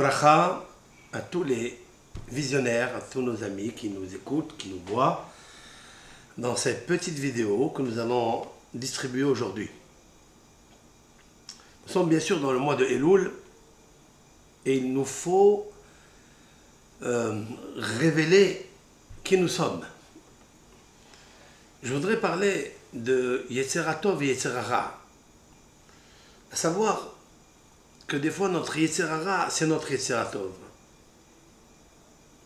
Bracha à tous les visionnaires, à tous nos amis qui nous écoutent, qui nous voient dans cette petite vidéo que nous allons distribuer aujourd'hui. Nous sommes bien sûr dans le mois de Elul et il nous faut révéler qui nous sommes. Je voudrais parler de Yetzer Tov et Yetzer Hara. À savoir que des fois notre Yetzer Hara c'est notre Yetzer Tov.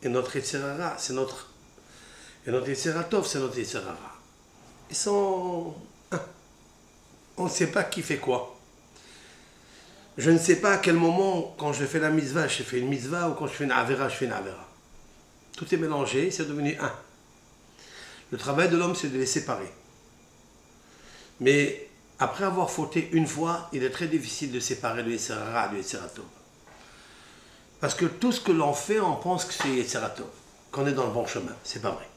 Et notre Yetzer Hara c'est notre... Et notre Yetzer Tov c'est notre Yetzer Hara. Ils sont... On ne sait pas qui fait quoi. Je ne sais pas à quel moment, quand je fais la mitzvah, je fais une mitzvah, ou quand je fais une avera, je fais une avera. Tout est mélangé, c'est devenu un. Le travail de l'homme, c'est de les séparer. Mais après avoir fauté une fois, il est très difficile de séparer le Yetzer Hara du Yetzer Tov. Parce que tout ce que l'on fait, on pense que c'est Yetzer Tov, qu'on est dans le bon chemin. C'est pas vrai.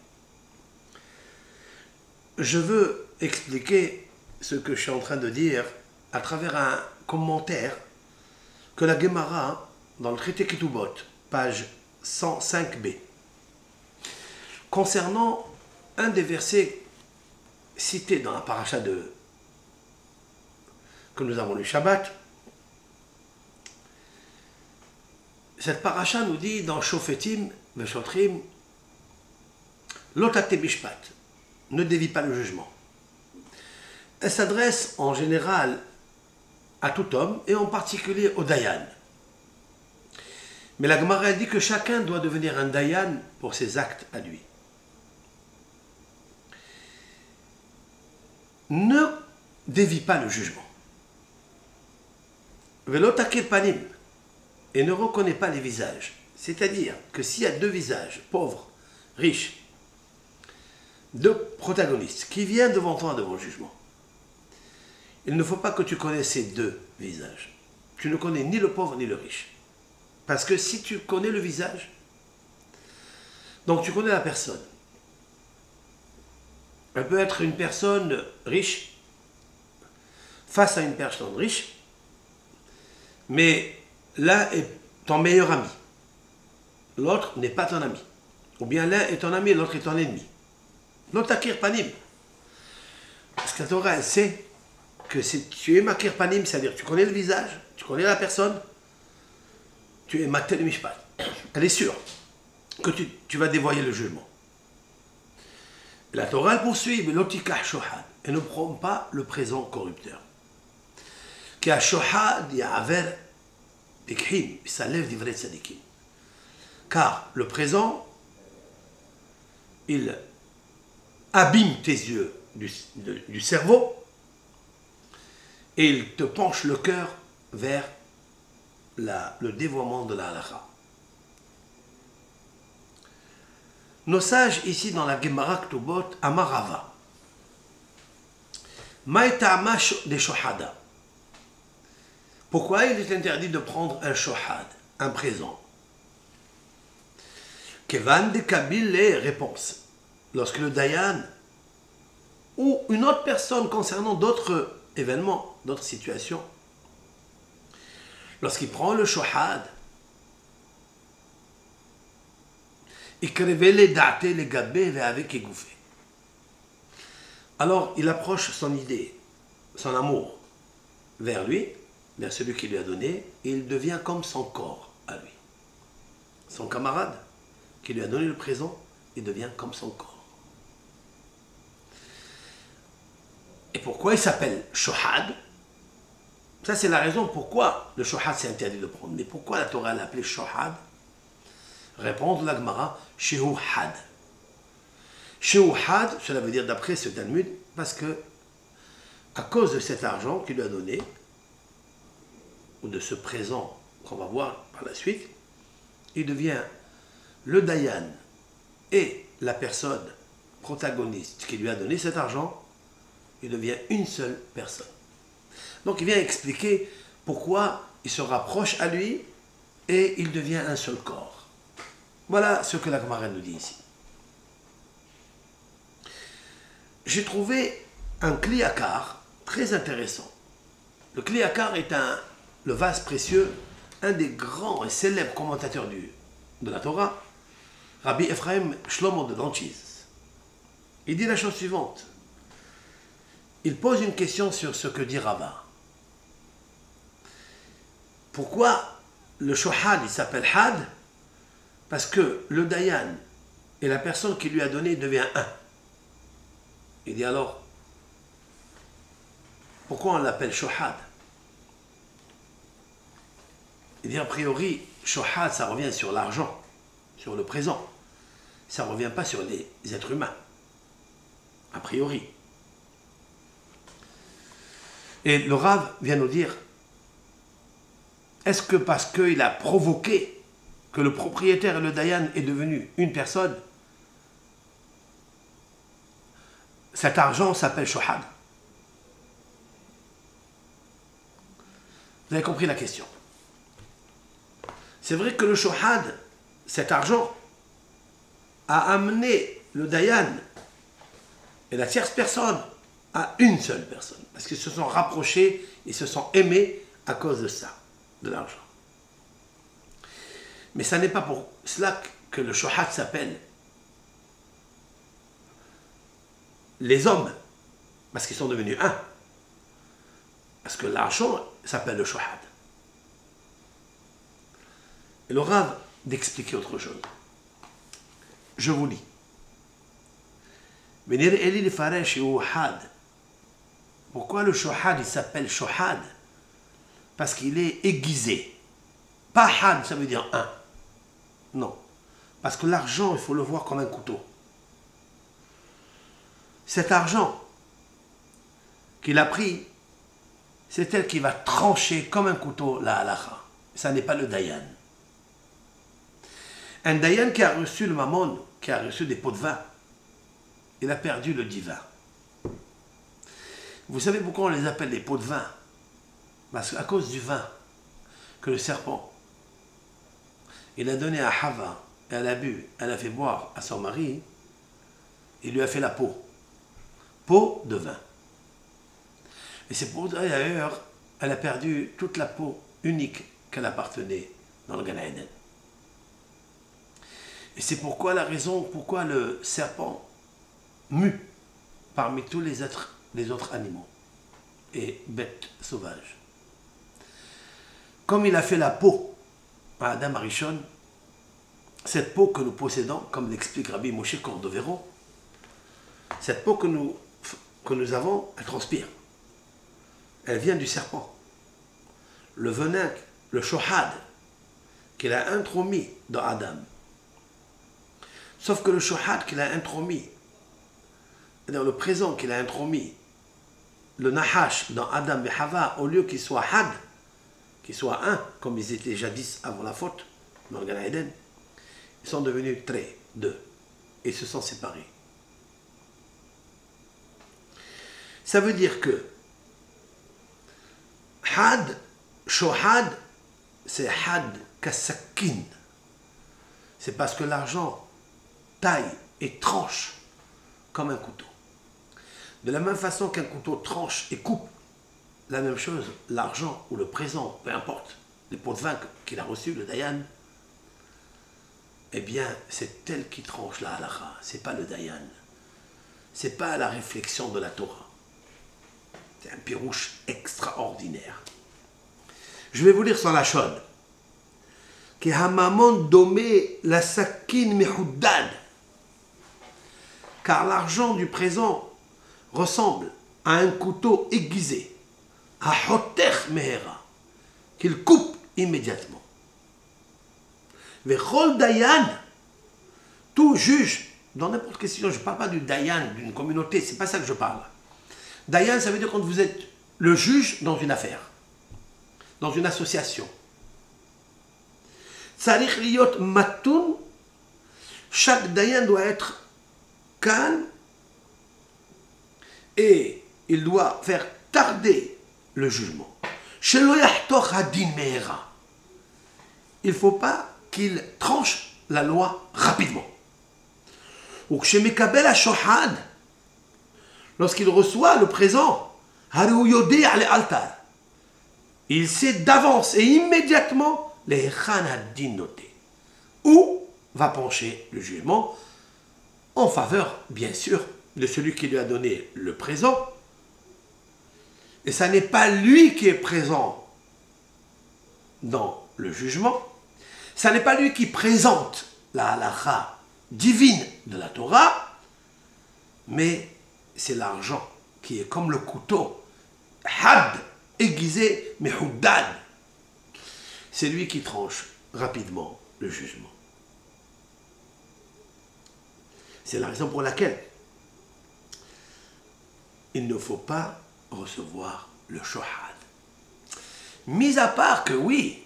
Je veux expliquer ce que je suis en train de dire à travers un commentaire que la Gemara, dans le traité Ketubot, page 105b, concernant un des versets cités dans la paracha que nous avons lu Shabbat. Cette paracha nous dit dans Shofetim, Veshotrim, Lotate Bishpat, ne dévie pas le jugement. Elle s'adresse en général à tout homme et en particulier au Dayan. Mais la Gemara dit que chacun doit devenir un Dayan pour ses actes à lui. Ne dévie pas le jugement. Velotakir panim, et ne reconnais pas les visages. C'est-à-dire que s'il y a deux visages, pauvres, riches, deux protagonistes qui viennent devant toi devant le jugement, il ne faut pas que tu connaisses ces deux visages. Tu ne connais ni le pauvre ni le riche. Parce que si tu connais le visage, donc tu connais la personne. Elle peut être une personne riche face à une personne riche, mais l'un est ton meilleur ami, l'autre n'est pas ton ami. Ou bien l'un est ton ami et l'autre est ton ennemi. L'otakir panim. Parce que la Torah, elle sait que si tu es makir panim, c'est-à-dire tu connais le visage, tu connais la personne, tu es matel mishpat. Elle est sûre que tu vas dévoyer le jugement. La Torah elle poursuit, mais l'otikah shohad, et ne prend pas le présent corrupteur. Qui a shohad ya'aver bikhim, ça lève d'ivrei tzadikim. Car le présent, il abîme tes yeux du cerveau et il te penche le cœur vers le dévoiement de la halakha. Nos sages ici dans la Gemara Ketubot, Amarava, Maïta'ama de shohada. Pourquoi il est interdit de prendre un shohad, un présent? Kevan de Kabil les réponses. Lorsque le Dayan ou une autre personne concernant d'autres événements, d'autres situations, lorsqu'il prend le shohad, alors il approche son idée, son amour vers lui, vers celui qui lui a donné, et il devient comme son corps à lui. Son camarade qui lui a donné le présent, il devient comme son corps. Et pourquoi il s'appelle shohad? Ça c'est la raison pourquoi le shohad c'est interdit de prendre. Mais pourquoi la Torah l'a appelé shohad? Répond la Gemara, shehu had. Shehu had, cela veut dire d'après ce Talmud, parce que à cause de cet argent qu'il lui a donné, ou de ce présent qu'on va voir par la suite, il devient le Dayan et la personne protagoniste qui lui a donné cet argent, il devient une seule personne. Donc il vient expliquer pourquoi il se rapproche à lui et il devient un seul corps. Voilà ce que la Gemara nous dit ici. J'ai trouvé un kliakar très intéressant. Le kliakar est le vase précieux un des grands et célèbres commentateurs de la Torah, Rabbi Ephraim Shlomo de Danchiz, il dit la chose suivante. Il pose une question sur ce que dit Rava. Pourquoi le shohad, il s'appelle had? Parce que le dayan et la personne qui lui a donné devient un. Il dit alors, pourquoi on l'appelle shohad? Il dit a priori, shohad, ça revient sur l'argent, sur le présent. Ça ne revient pas sur les êtres humains. A priori. Et le Rav vient nous dire, est-ce que parce qu'il a provoqué que le propriétaire et le dayan est devenu une personne, cet argent s'appelle shohad? Vous avez compris la question. C'est vrai que le shohad, cet argent, a amené le dayan et la tierce personne à une seule personne. Parce qu'ils se sont rapprochés, ils se sont aimés à cause de ça, de l'argent. Mais ça n'est pas pour cela que le shohad s'appelle les hommes, parce qu'ils sont devenus un. Parce que l'argent s'appelle le shohad. Et le Rav d'expliquer autre chose. Je vous lis. Pourquoi le shohad il s'appelle shohad? Parce qu'il est aiguisé. Pas had, ça veut dire un. Non. Parce que l'argent, il faut le voir comme un couteau. Cet argent qu'il a pris, c'est elle qui va trancher comme un couteau la halakha. Ça n'est pas le dayan. Un dayan qui a reçu le mammon, qui a reçu des pots de vin, il a perdu le divin. Vous savez pourquoi on les appelle des pots de vin? Parce qu'à cause du vin que le serpent, il a donné à Hava, et elle a bu, elle a fait boire à son mari, il lui a fait la peau. Peau de vin. Et c'est pour ça d'ailleurs, elle a perdu toute la peau unique qu'elle appartenait dans le Gan Eden. Et c'est pourquoi la raison pourquoi le serpent mue parmi tous les autres animaux et bêtes sauvages. Comme il a fait la peau à Adam Arishon, cette peau que nous possédons, comme l'explique Rabbi Moshe Cordovero, cette peau que nous avons, elle transpire. Elle vient du serpent. Le venin, le shohad, qu'il a intromis dans Adam. Sauf que le shohad qu'il a intromis, dans le présent qu'il a intromis, le nahash dans Adam et Hava, au lieu qu'il soit had, qu'il soit un, comme ils étaient jadis avant la faute, dans le Gan Eden, ils sont devenus très, deux, et se sont séparés. Ça veut dire que had, shohad, c'est had kasakin. C'est parce que l'argent taille et tranche comme un couteau. De la même façon qu'un couteau tranche et coupe, la même chose, l'argent ou le présent, peu importe, les pots de vin qu'il a reçus, le dayan, eh bien, c'est elle qui tranche la halakha, c'est pas le dayan. C'est pas la réflexion de la Torah. C'est un pirouche extraordinaire. Je vais vous lire sur la chaude. Ki hamamon domé la sakin mehuddad. Car l'argent du présent ressemble à un couteau aiguisé, à hoter mehera, qu'il coupe immédiatement. Vechol dayan, tout juge, dans n'importe quelle situation, je ne parle pas du dayan, d'une communauté, c'est pas ça que je parle. Dayan, ça veut dire quand vous êtes le juge dans une affaire, dans une association. Tzarich liyot matun, chaque dayan doit être calme et il doit faire tarder le jugement. Shelo yahtoch hadin mehera. Il ne faut pas qu'il tranche la loi rapidement. Ou kshemekabel ha-shohad, lorsqu'il reçoit le présent, il sait d'avance et immédiatement les Khan ad-Din notés. Où va pencher le jugement en faveur, bien sûr, de celui qui lui a donné le présent. Et ça n'est pas lui qui est présent dans le jugement. Ça n'est pas lui qui présente la halakha divine de la Torah, mais c'est l'argent qui est comme le couteau, had, aiguisé, mais huddad. C'est lui qui tranche rapidement le jugement. C'est la raison pour laquelle il ne faut pas recevoir le shohad. Mis à part que oui,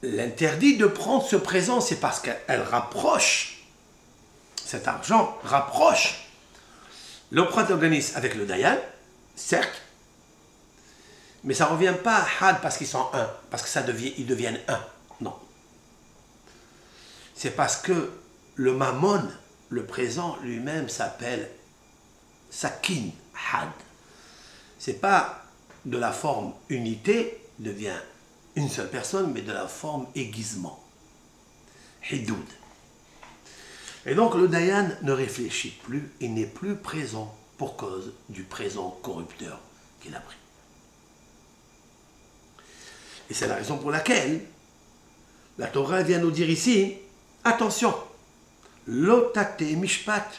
l'interdit de prendre ce présent, c'est parce qu'elle rapproche, cet argent rapproche le protagoniste avec le dayan, certes, mais ça ne revient pas à had parce qu'ils sont un, parce que ils deviennent un. Non. C'est parce que le mammon, le présent lui-même s'appelle sakin, had. C'est pas de la forme unité, devient une seule personne, mais de la forme aiguisement. Hidoud. Et donc le dayan ne réfléchit plus et n'est plus présent pour cause du présent corrupteur qu'il a pris. Et c'est la raison pour laquelle la Torah vient nous dire ici, attention, lotate mishpat,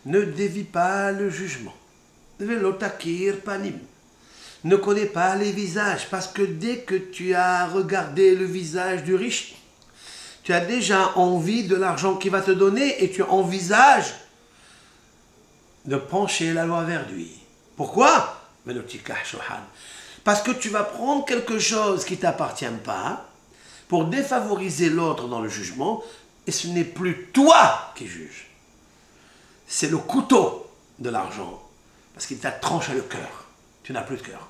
ne dévie pas le jugement. Lotakir panim, ne connais pas les visages, parce que dès que tu as regardé le visage du riche, tu as déjà envie de l'argent qu'il va te donner et tu envisages de pencher la loi vers lui. Pourquoi? Parce que tu vas prendre quelque chose qui ne t'appartient pas pour défavoriser l'autre dans le jugement et ce n'est plus toi qui juges. C'est le couteau de l'argent parce qu'il t'a tranché le cœur. Tu n'as plus de cœur.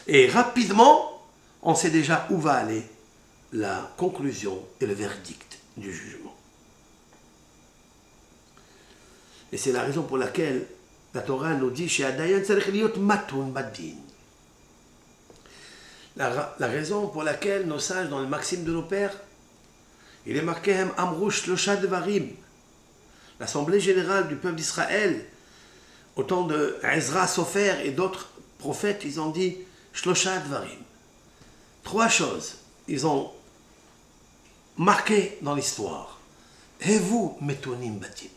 Et rapidement, on sait déjà où va aller la conclusion et le verdict du jugement. Et c'est la raison pour laquelle la Torah nous dit chez Adayan tzarich liyot matun badin. La raison pour laquelle nos sages, dans le maxime de nos pères, il est marqué Hem amru shlosha devarim. L'Assemblée générale du peuple d'Israël, au temps de Ezra, Sofer et d'autres prophètes, ils ont dit shlosha devarim. Trois choses, ils ont marqué dans l'histoire. Et vous, metonim batim.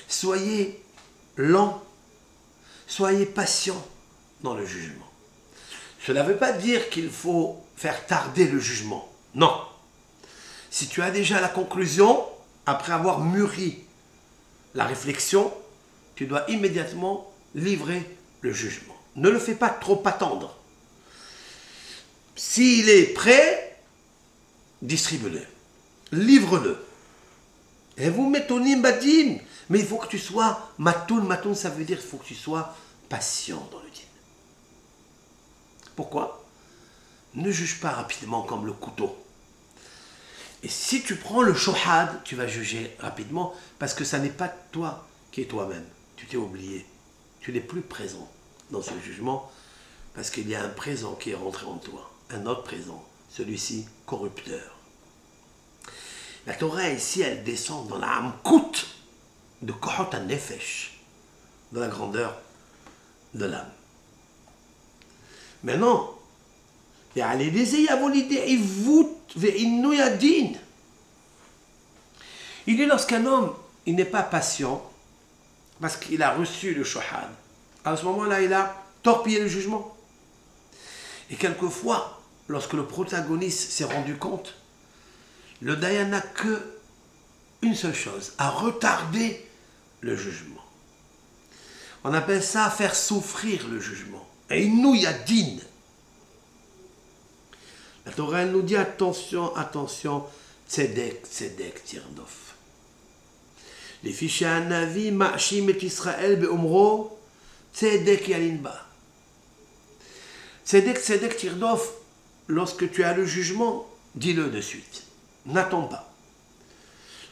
Soyez lents, soyez patients dans le jugement. Cela ne veut pas dire qu'il faut faire tarder le jugement. Non. Si tu as déjà la conclusion, après avoir mûri la réflexion, tu dois immédiatement livrer le jugement. Ne le fais pas trop attendre. S'il est prêt, distribue-le. Livre-le. Et vous metonim badim. Mais il faut que tu sois matoun. Matoun, ça veut dire qu'il faut que tu sois patient dans le dîn. Pourquoi? Ne juge pas rapidement comme le couteau. Et si tu prends le shohad, tu vas juger rapidement parce que ça n'est pas toi qui es toi-même. Tu t'es oublié. Tu n'es plus présent dans ce jugement parce qu'il y a un présent qui est rentré en toi. Un autre présent, celui-ci corrupteur. La Torah ici, elle descend dans la hamkout de kohot ha-nefesh, de la grandeur de l'âme. Maintenant, il dit lorsqu'un homme il n'est pas patient parce qu'il a reçu le shohad, à ce moment-là il a torpillé le jugement. Et quelquefois, lorsque le protagoniste s'est rendu compte, le dayan n'a que une seule chose, à retarder le jugement. On appelle ça faire souffrir le jugement. Et nous, il y a din. La Torah elle nous dit attention, attention, tzedek, tzedek, tirdof. Les fichiers à Navi, ma'ashim et Israël, be'omro, tzedek yalinba. Tzedek, tzedek, tirdof, lorsque tu as le jugement, dis-le de suite. N'attends pas.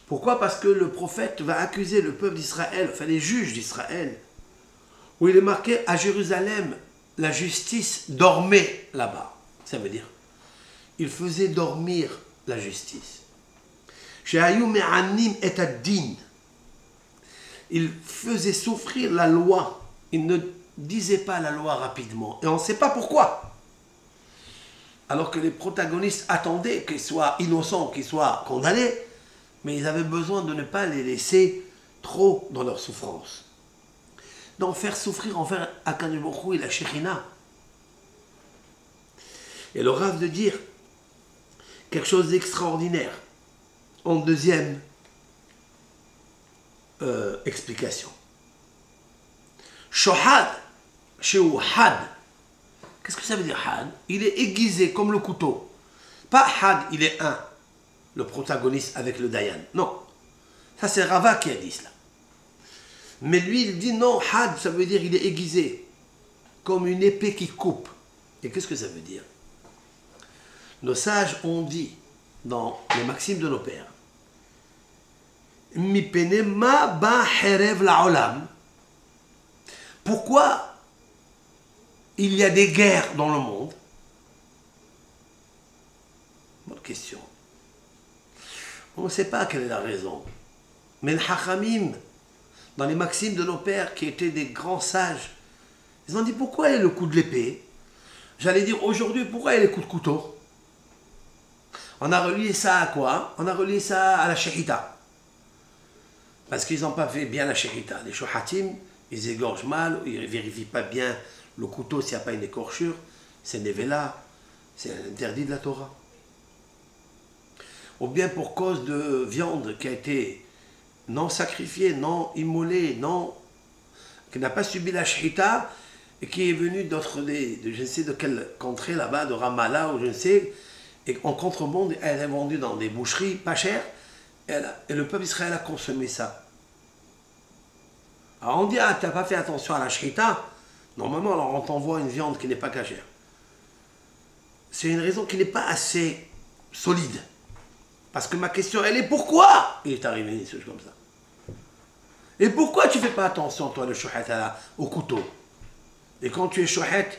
Pourquoi? Parce que le prophète va accuser le peuple d'Israël, enfin les juges d'Israël, où il est marqué à Jérusalem, la justice dormait là-bas. Ça veut dire, il faisait dormir la justice. Il faisait souffrir la loi. Il ne disait pas la loi rapidement. Et on ne sait pas pourquoi. Alors que les protagonistes attendaient qu'ils soient innocents, qu'ils soient condamnés, mais ils avaient besoin de ne pas les laisser trop dans leur souffrance. Donc faire souffrir envers Akadosh Baruch Hu et la Shekhinah. Et le Rav de dire quelque chose d'extraordinaire en deuxième explication. Shohad, chez Had. Qu'est-ce que ça veut dire Had? Il est aiguisé comme le couteau. Pas Had, il est un, le protagoniste avec le Dayan. Non. Ça c'est Rava qui a dit cela. Mais lui il dit non, Had ça veut dire il est aiguisé. Comme une épée qui coupe. Et qu'est-ce que ça veut dire? Nos sages ont dit dans les maximes de nos pères. Pourquoi il y a des guerres dans le monde? Bonne question. On ne sait pas quelle est la raison. Mais les Hachamim, dans les maximes de nos pères, qui étaient des grands sages, ils ont dit pourquoi il y a le coup de l'épée? J'allais dire aujourd'hui, pourquoi il y a les coups de couteau? On a relié ça à quoi? On a relié ça à la shahita. Parce qu'ils n'ont pas fait bien la shahita. Les shohatim, ils égorgent mal, ils ne vérifient pas bien le couteau s'il n'y a pas une écorchure. C'est nevela, c'est interdit de la Torah. Ou bien pour cause de viande qui a été non sacrifiée, non immolée, qui n'a pas subi la shahita, et qui est venue de je ne sais de quelle contrée là-bas, de Ramallah ou je ne sais, et en contrebande, elle est vendue dans des boucheries pas chères, et le peuple d'Israël a consommé ça. Alors on dit, ah, tu n'as pas fait attention à la shrita. Normalement, alors on t'envoie une viande qui n'est pas cachère. C'est une raison qui n'est pas assez solide. Parce que ma question, elle est pourquoi il est arrivé une chose comme ça? Et pourquoi tu ne fais pas attention, toi, le shouhet, au couteau? Et quand tu es shouhet,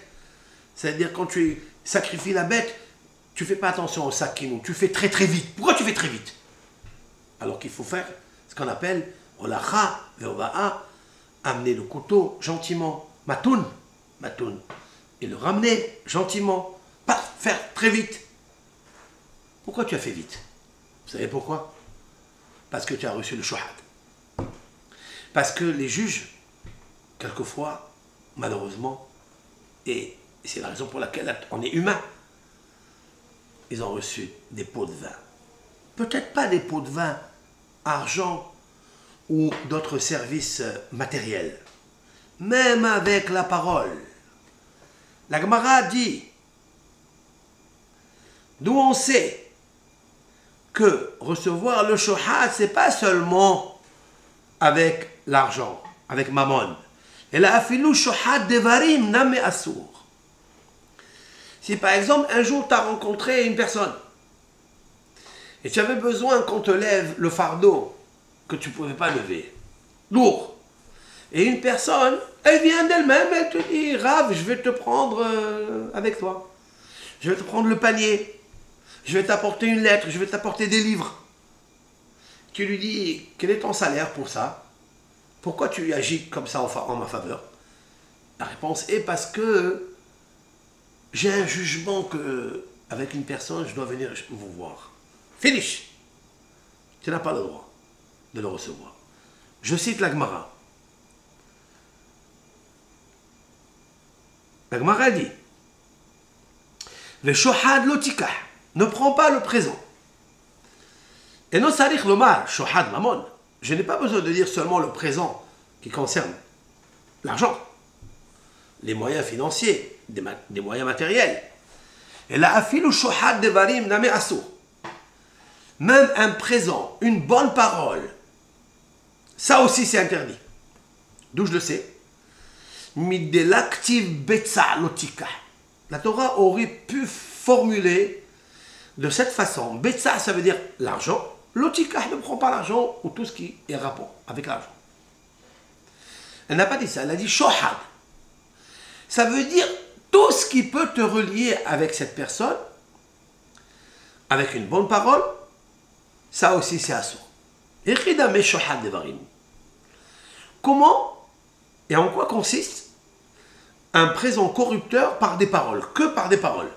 c'est-à-dire quand tu sacrifies la bête, tu ne fais pas attention au sakinou, tu fais très très vite. Pourquoi tu fais très vite? Alors qu'il faut faire ce qu'on appelle olacha veoba'a, amener le couteau gentiment, matoun, et le ramener gentiment, pas faire très vite. Pourquoi tu as fait vite? Vous savez pourquoi? Parce que tu as reçu le shohad. Parce que les juges, quelquefois, malheureusement, et c'est la raison pour laquelle on est humain, ils ont reçu des pots de vin. Peut-être pas des pots de vin, argent ou d'autres services matériels. Même avec la parole. La Gemara dit, d'où on sait que recevoir le shohad, c'est pas seulement avec l'argent, avec mammon. Et la afilou shohad devarim name assour. Si par exemple, un jour, tu as rencontré une personne et tu avais besoin qu'on te lève le fardeau que tu ne pouvais pas lever, lourd, et une personne, elle vient d'elle-même, elle te dit, Rav, je vais te prendre avec toi. Je vais te prendre le panier. Je vais t'apporter une lettre, je vais t'apporter des livres. Tu lui dis, quel est ton salaire pour ça? Pourquoi tu agis comme ça en ma faveur? La réponse est parce que j'ai un jugement que, avec une personne, je dois venir vous voir. Finish. Tu n'as pas le droit de le recevoir. Je cite la Gemara. La Gemara dit, le shohad lotikah, ne prends pas le présent. Et non sarich lomar, shohad mamon. Je n'ai pas besoin de dire seulement le présent qui concerne l'argent, les moyens financiers, des moyens matériels. Et la afil ou shohad devarim name assour. Même un présent, une bonne parole, ça aussi c'est interdit. D'où je le sais? Midelaktiv betza lotika. La Torah aurait pu formuler de cette façon. Betza, ça veut dire l'argent. Lotika ne prend pas l'argent ou tout ce qui est rapport avec l'argent. Elle n'a pas dit ça, elle a dit shohad. Ça veut dire tout ce qui peut te relier avec cette personne, avec une bonne parole, ça aussi c'est assourd. Comment et en quoi consiste un présent corrupteur par des paroles, que par des paroles?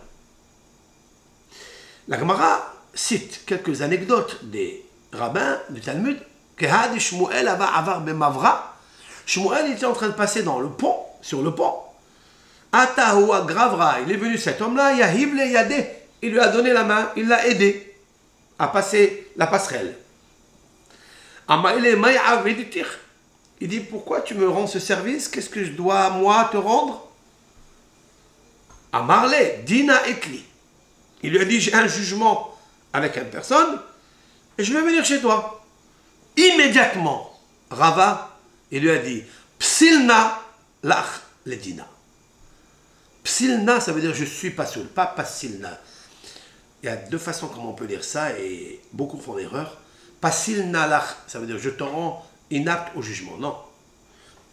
La Gemara cite quelques anecdotes des rabbins du Talmud que Shmuel avar b'mavra. Shmuel était en train de passer dans le pont, sur le pont. Atahoua gravra, il est venu cet homme-là, Yahiv le yadeh, il lui a donné la main, il l'a aidé à passer la passerelle. Il dit, pourquoi tu me rends ce service? Qu'est-ce que je dois, moi, te rendre? Amarle, dina ekli. Il lui a dit, j'ai un jugement avec une personne et je vais venir chez toi. Immédiatement, Rava, il lui a dit, psilna lach ledina. Psilna, ça veut dire je suis pas seul, pas pasilna. Il y a deux façons comment on peut lire ça et beaucoup font l'erreur. Pasilna lach, ça veut dire je te rends inapte au jugement. Non.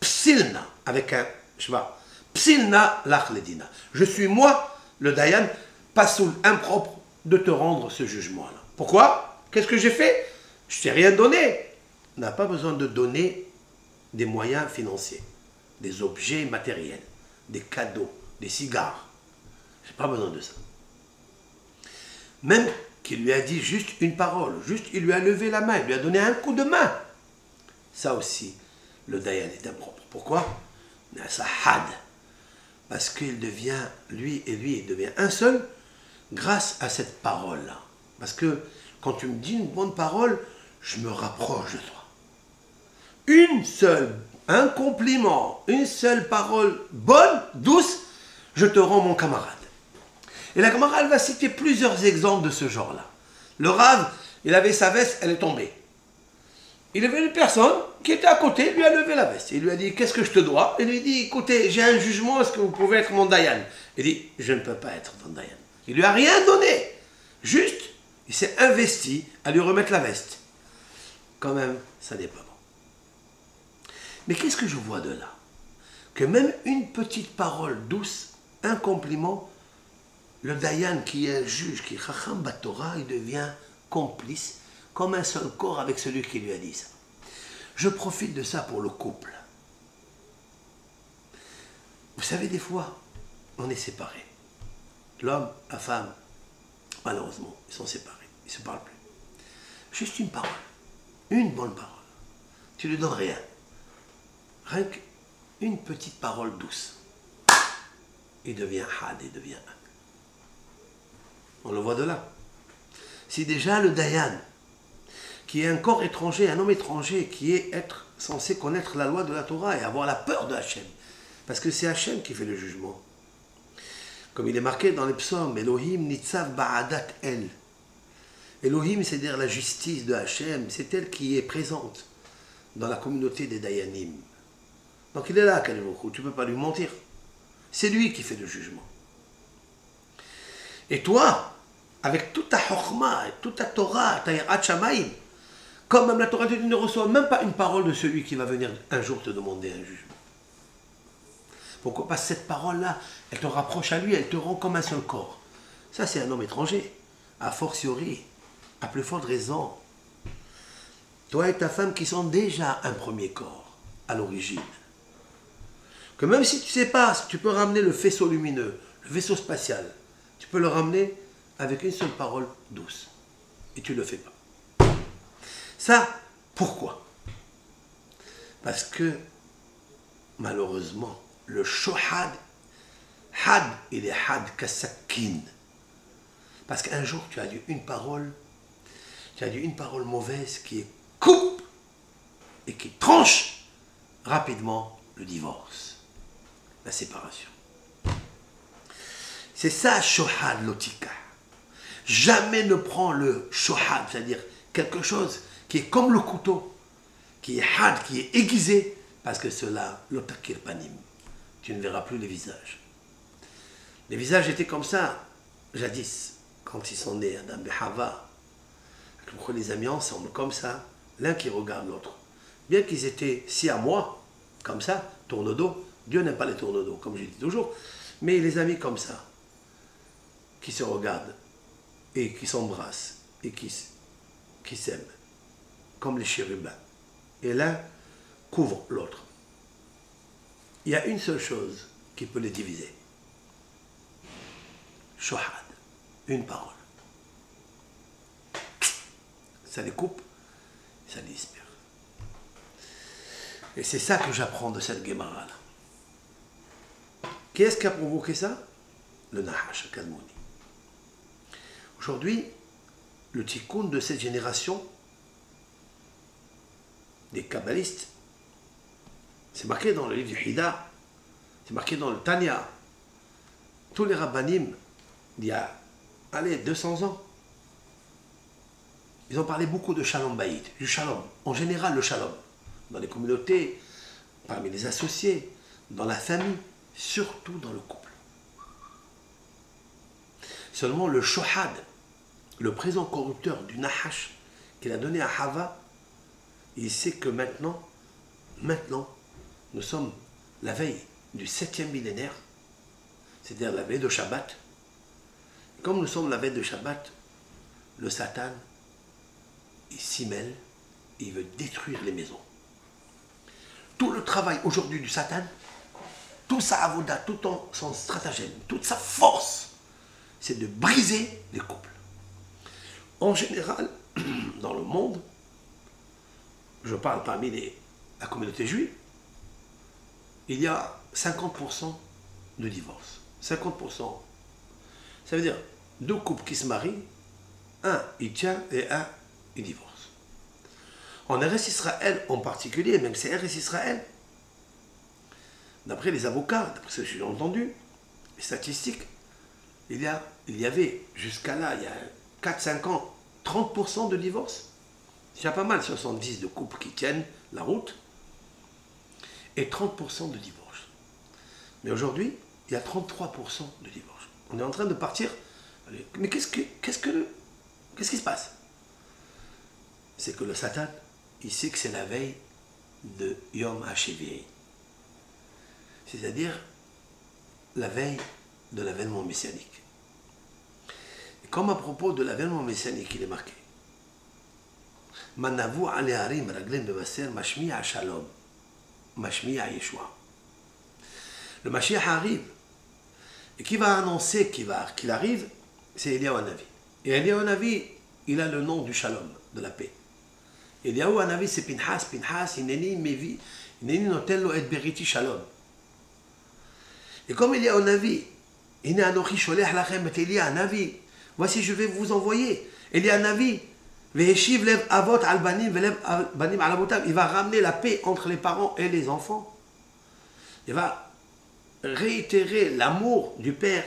Psilna, avec un shva. Psilna lach ledina. Je suis moi, le dayan, pas sous impropre de te rendre ce jugement-là. Pourquoi? Qu'est-ce que j'ai fait? Je t'ai rien donné. On n'a pas besoin de donner des moyens financiers, des objets matériels, des cadeaux, des cigares. Je n'ai pas besoin de ça. Même qu'il lui a dit juste une parole, juste il lui a levé la main, il lui a donné un coup de main. Ça aussi, le dayan est impropre. Pourquoi? Ça had. Parce qu'il devient, lui et lui, il devient un seul grâce à cette parole-là. Parce que quand tu me dis une bonne parole, je me rapproche de toi. Une seule, un compliment, une seule parole bonne, douce, je te rends mon camarade. Et la camarade va citer plusieurs exemples de ce genre-là. Le Rav, il avait sa veste, elle est tombée. Il y avait une personne qui était à côté, lui a levé la veste. Il lui a dit, qu'est-ce que je te dois? Il lui dit, écoutez, j'ai un jugement, est-ce que vous pouvez être mon dayan? Il dit, je ne peux pas être ton dayan. Il lui a rien donné. Juste, il s'est investi à lui remettre la veste. Quand même, ça n'est pas bon. Mais qu'est-ce que je vois de là? Que même une petite parole douce, un compliment, le dayan qui est un juge, qui est chacham batorah, il devient complice, comme un seul corps avec celui qui lui a dit ça. Je profite de ça pour le couple. Vous savez, des fois, on est séparés. L'homme, la femme, malheureusement, ils sont séparés. Ils ne se parlent plus. Juste une parole. Une bonne parole. Tu ne lui donnes rien. Rien qu'une petite parole douce. Il devient had, il devient had. On le voit de là. Si déjà le dayan, qui est un corps étranger, un homme étranger, qui est censé connaître la loi de la Torah et avoir la peur de Hachem, parce que c'est Hachem qui fait le jugement. Comme il est marqué dans les psaumes, Elohim nitzav ba'adat el. Elohim, c'est-à-dire la justice de Hachem, c'est elle qui est présente dans la communauté des dayanim. Donc il est là, Kalevoko, tu ne peux pas lui mentir. C'est lui qui fait le jugement. Et toi, avec toute ta chokma, toute ta Torah, ta yirat shamayim, comme même la Torah, tu ne reçois même pas une parole de celui qui va venir un jour te demander un jugement. Pourquoi? Parce que cette parole-là, elle te rapproche à lui, elle te rend comme un seul corps. Ça, c'est un homme étranger. A fortiori, à plus forte raison. Toi et ta femme qui sont déjà un premier corps, à l'origine. Que même si tu ne sais pas, tu peux ramener le faisceau lumineux, le vaisseau spatial, tu peux le ramener avec une seule parole douce. Et tu ne le fais pas. Ça, pourquoi? Parce que, malheureusement, le shohad, il est had kasakin. Parce qu'un jour, tu as dit une parole mauvaise qui coupe et qui tranche rapidement le divorce, la séparation. C'est ça, shohad lotika. Jamais ne prends le shohad, c'est-à-dire quelque chose qui est comme le couteau, qui est had, qui est aiguisé, parce que cela, l'otakir panim, tu ne verras plus les visages. Les visages étaient comme ça, jadis, quand ils sont nés, Adam et Hava. Pourquoi les amis ensemble, comme ça, l'un qui regarde l'autre. Bien qu'ils étaient si à moi, comme ça, tourne-dos, Dieu n'aime pas les tourne-dos, comme je dis toujours. Mais les amis comme ça, qui se regardent et qui s'embrassent et qui s'aiment, comme les chérubins, et l'un couvre l'autre. Il y a une seule chose qui peut les diviser. Shohad, une parole. Ça les coupe, ça les disperse. Et c'est ça que j'apprends de cette Gemara-là. Qui est-ce qui a provoqué ça? Le Nahash al-Kadmouni. Aujourd'hui, le tikkun de cette génération des kabbalistes, c'est marqué dans le livre du Hida, c'est marqué dans le Tanya. Tous les rabbanim, il y a, 200 ans, ils ont parlé beaucoup de shalom bayit, du shalom, en général le shalom, dans les communautés, parmi les associés, dans la famille, surtout dans le couple. Seulement le shohad, le présent corrupteur du Nahash qu'il a donné à Hava, il sait que maintenant, nous sommes la veille du 7e millénaire, c'est-à-dire la veille de Shabbat. Comme nous sommes la veille de Shabbat, le Satan, il s'y mêle et il veut détruire les maisons. Tout le travail aujourd'hui du Satan, tout sa avoda, tout son stratagème, toute sa force, c'est de briser les couples. En général, dans le monde, je parle parmi la communauté juive, il y a 50% de divorce. 50%. Ça veut dire 2 couples qui se marient, un il tient et un il divorce. En Eretz Israël en particulier, même c'est Eretz Israël, d'après les avocats, d'après ce que j'ai entendu, les statistiques, il y avait jusqu'à là, il y a 4-5 ans, 30% de divorce. Il y a pas mal, 70 de couples qui tiennent la route et 30% de divorce. Mais aujourd'hui, il y a 33% de divorce. On est en train de partir. Mais qu'est-ce qui se passe? C'est que le Satan, il sait que c'est la veille de Yom HaShivi'i. C'est-à-dire la veille de l'avènement messianique. Et comme à propos de l'avènement messianique, il est marqué Manavu aleharim raglim bevaser mashmi'a shalom mashmi'a yeshua. Le Mashiach arrive. Et qui va annoncer qu'il arrive, c'est Eliyahu Hanavi. Et Eliyahu Hanavi, il a le nom du shalom, de la paix. Eliyahu Hanavi, c'est Pinhas. Pinhas, Hineni mevi, Hineni noten lo et beriti shalom. Et comme Eliyahu Hanavi, Hine anochi sholech lachem et Eliyahu Hanavi, voici je vais vous envoyer. Eliyahu Hanavi, veheshiv lev avot al banim velev banim al avotam. Il va ramener la paix entre les parents et les enfants. Il va réitérer l'amour du père,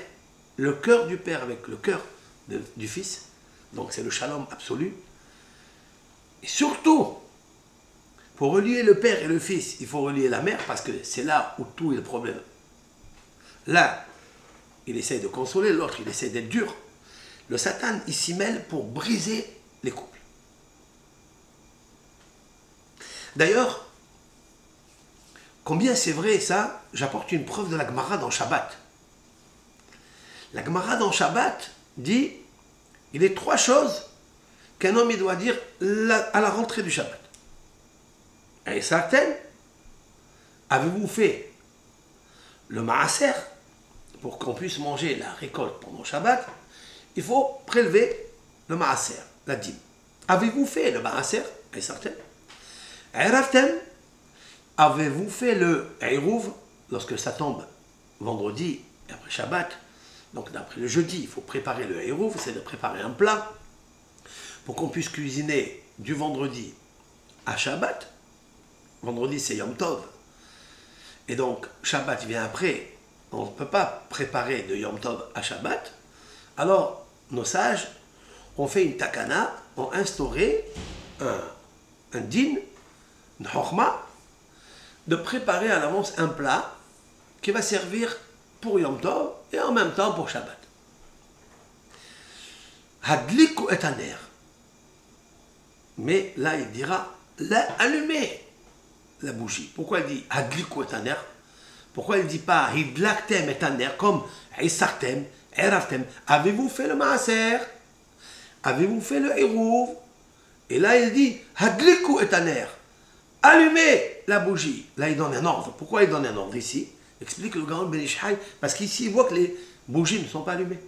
le cœur du père avec le cœur du fils. Donc c'est le shalom absolu. Et surtout, pour relier le père et le fils, il faut relier la mère parce que c'est là où tout est le problème. L'un, il essaie de consoler, l'autre, il essaie d'être dur. Le Satan, il s'y mêle pour briser les couples. D'ailleurs, combien c'est vrai ça? J'apporte une preuve de la Gemara dans Shabbat. La Gemara dans Shabbat dit, il y a 3 choses qu'un homme il doit dire à la rentrée du Shabbat. Et certaines, avez-vous fait le maaser pour qu'on puisse manger la récolte pendant Shabbat? Il faut prélever le maaser, la dîme. Avez-vous fait le maaser? Et certaines. Avez-vous fait le Eirouv lorsque ça tombe vendredi et après Shabbat? Donc d'après le jeudi, il faut préparer le Eirouv, c'est de préparer un plat pour qu'on puisse cuisiner du vendredi à Shabbat. Vendredi c'est Yom Tov. Et donc Shabbat vient après. On ne peut pas préparer de Yom Tov à Shabbat. Alors nos sages ont fait une takana, ont instauré un din, une chokma, de préparer à l'avance un plat qui va servir pour Yom Tov et en même temps pour Shabbat. Hadliku et aner. Mais là, il dira, là, allumez la bougie. Pourquoi il dit Hadliku et aner? Pourquoi il ne dit pas Hidlaktem et Taner comme Isartem, Eraftem? Avez-vous fait le Maaser? Avez-vous fait le Hérouv? Et là il dit Hadliku et Taner. Allumez la bougie. Là il donne un ordre. Pourquoi il donne un ordre ici? Explique le Gaon Ben Ish Chai, parce qu'ici il voit que les bougies ne sont pas allumées.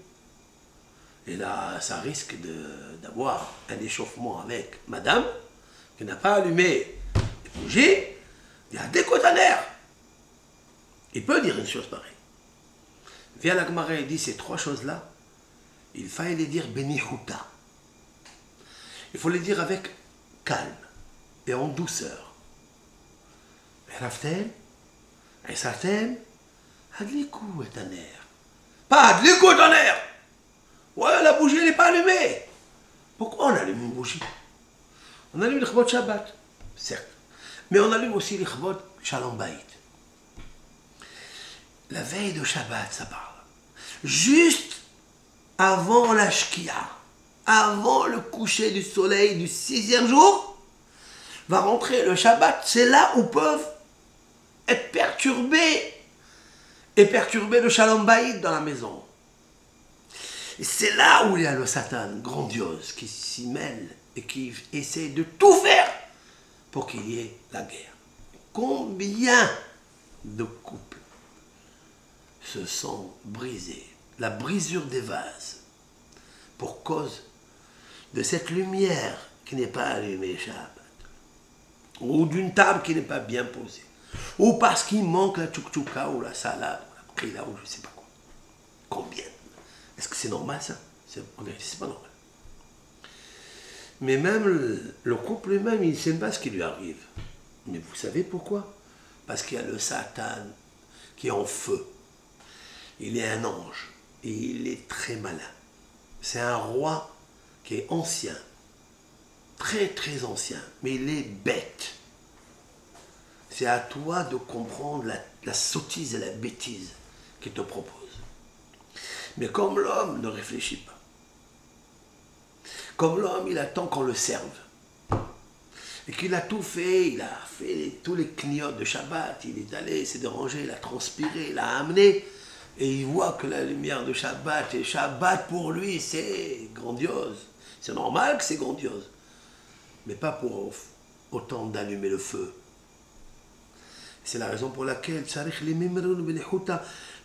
Et là ça risque d'avoir un échauffement avec madame qui n'a pas allumé les bougies. Il y a des cotonnerres. Il peut dire une chose pareille. Via la Gemara, il dit ces trois choses-là, il fallait les dire benihuta. Il faut les dire avec calme et en douceur. Raftem, Esartem, Hadliku et Taner. Pas Hadliku et Taner. Ouais, la bougie n'est pas allumée. Pourquoi on allume une bougie? On allume l'Ichbot Shabbat, certes. Mais on allume aussi l'Ichbot Shalom Bayit. La veille de Shabbat, ça parle. Juste avant la Shkia, avant le coucher du soleil du 6e jour, va rentrer le Shabbat. C'est là où peuvent être perturbés et perturber le Shalom Bayit dans la maison. Et c'est là où il y a le Satan grandiose qui s'y mêle et qui essaie de tout faire pour qu'il y ait la guerre. Combien de couples se sont brisés, la brisure des vases, pour cause de cette lumière qui n'est pas allumée Shabbat, ou d'une table qui n'est pas bien posée, ou parce qu'il manque la tchouk-tchouka ou la salade, ou la prila, ou je ne sais pas quoi. Combien? Est-ce que c'est normal ça? En vérité, c'est pas normal. Mais même le couple lui-même, il ne sait pas ce qui lui arrive. Mais vous savez pourquoi? Parce qu'il y a le Satan qui est en feu. Il est un ange et il est très malin. C'est un roi qui est ancien, très très ancien, mais il est bête. C'est à toi de comprendre la sottise et la bêtise qu'il te propose. Mais comme l'homme ne réfléchit pas, comme l'homme il attend qu'on le serve, et qu'il a tout fait, il a fait tous les clignotes de Shabbat, il est allé, il s'est dérangé, il a transpiré, il a amené, et il voit que la lumière de Shabbat, et Shabbat pour lui c'est grandiose. C'est normal que c'est grandiose, mais pas pour autant d'allumer le feu. C'est la raison pour laquelle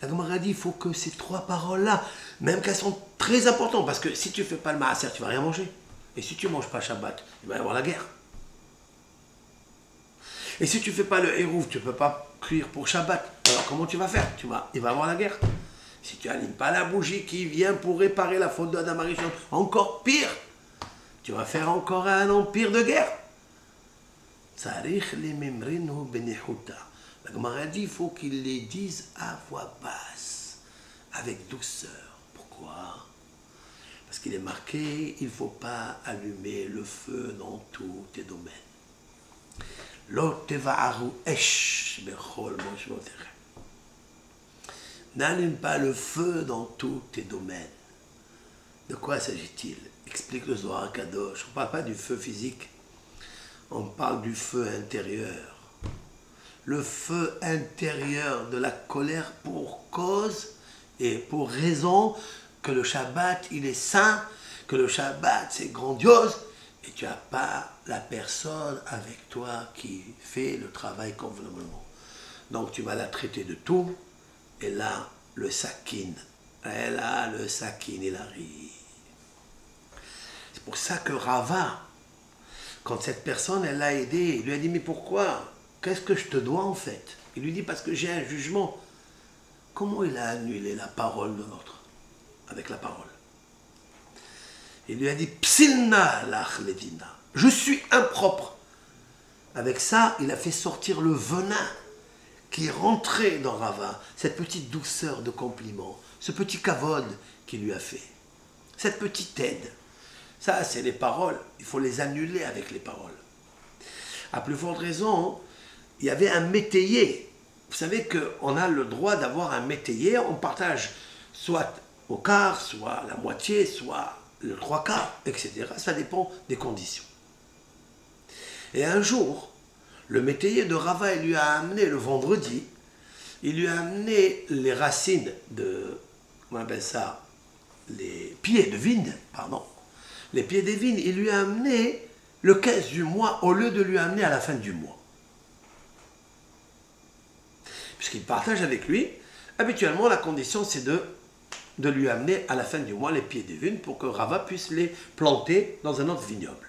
la Gemara dit il faut que ces trois paroles-là, même qu'elles sont très importantes, parce que si tu ne fais pas le maaser, tu ne vas rien manger. Et si tu ne manges pas Shabbat, il va y avoir la guerre. Et si tu ne fais pas le hérouv, tu ne peux pas cuire pour Shabbat. Alors comment tu vas faire? Il va y avoir la guerre. Si tu n'allumes pas la bougie qui vient pour réparer la faute d'Adam Arishon, encore pire, tu vas faire encore un empire de guerre. La Gemara dit il faut qu'ils les disent à voix basse, avec douceur. Pourquoi? Parce qu'il est marqué, il ne faut pas allumer le feu dans tous tes domaines. N'allume pas le feu dans tous tes domaines. De quoi s'agit-il? Explique le Zohar Kadosh. On ne parle pas du feu physique, on parle du feu intérieur. Le feu intérieur de la colère pour cause et pour raison que le Shabbat il est saint, que le Shabbat c'est grandiose, et tu n'as pas la personne avec toi qui fait le travail convenablement. Donc tu vas la traiter de tout, et là le sakin, il arrive. C'est pour ça que Rava, quand cette personne elle l'a aidé, il lui a dit mais pourquoi? Qu'est-ce que je te dois en fait? Il lui dit parce que j'ai un jugement. Comment il a annulé la parole de l'autre? Avec la parole. Il lui a dit Psilna lach levina. Je suis impropre. Avec ça, il a fait sortir le venin qui est rentré dans Rava. Cette petite douceur de compliment. Ce petit kavod qu'il lui a fait. Cette petite aide. Ça, c'est les paroles. Il faut les annuler avec les paroles. À plus forte raison, il y avait un métayer. Vous savez qu'on a le droit d'avoir un métayer. On partage soit au quart, soit la moitié, soit le trois quarts, etc. Ça dépend des conditions. Et un jour, le métayer de Rava lui a amené le vendredi il lui a amené les racines de, comment on appelle ça, les pieds de vigne, pardon. Les pieds des vignes, il lui a amené le 15 du mois au lieu de lui amener à la fin du mois. Puisqu'il partage avec lui, habituellement la condition c'est de lui amener à la fin du mois les pieds des vignes pour que Rava puisse les planter dans un autre vignoble.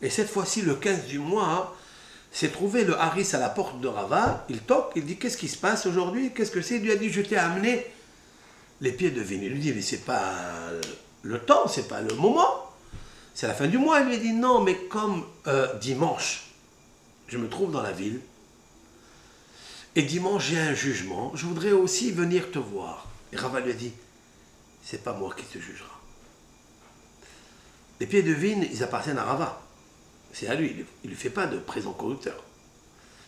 Et cette fois-ci, le 15 du mois, s'est trouvé le haris à la porte de Rava, il toque, il dit qu'est-ce qui se passe aujourd'hui, qu'est-ce que c'est? Il lui a dit je t'ai amené les pieds de vigne. Il lui dit mais c'est pas le temps, c'est pas le moment, c'est la fin du mois. Il lui a dit non, mais comme dimanche, je me trouve dans la ville, et dimanche j'ai un jugement, je voudrais aussi venir te voir. Et Rava lui a dit, c'est pas moi qui te jugera. Les pieds de vigne, ils appartiennent à Rava. C'est à lui, il ne lui fait pas de présent corrupteur.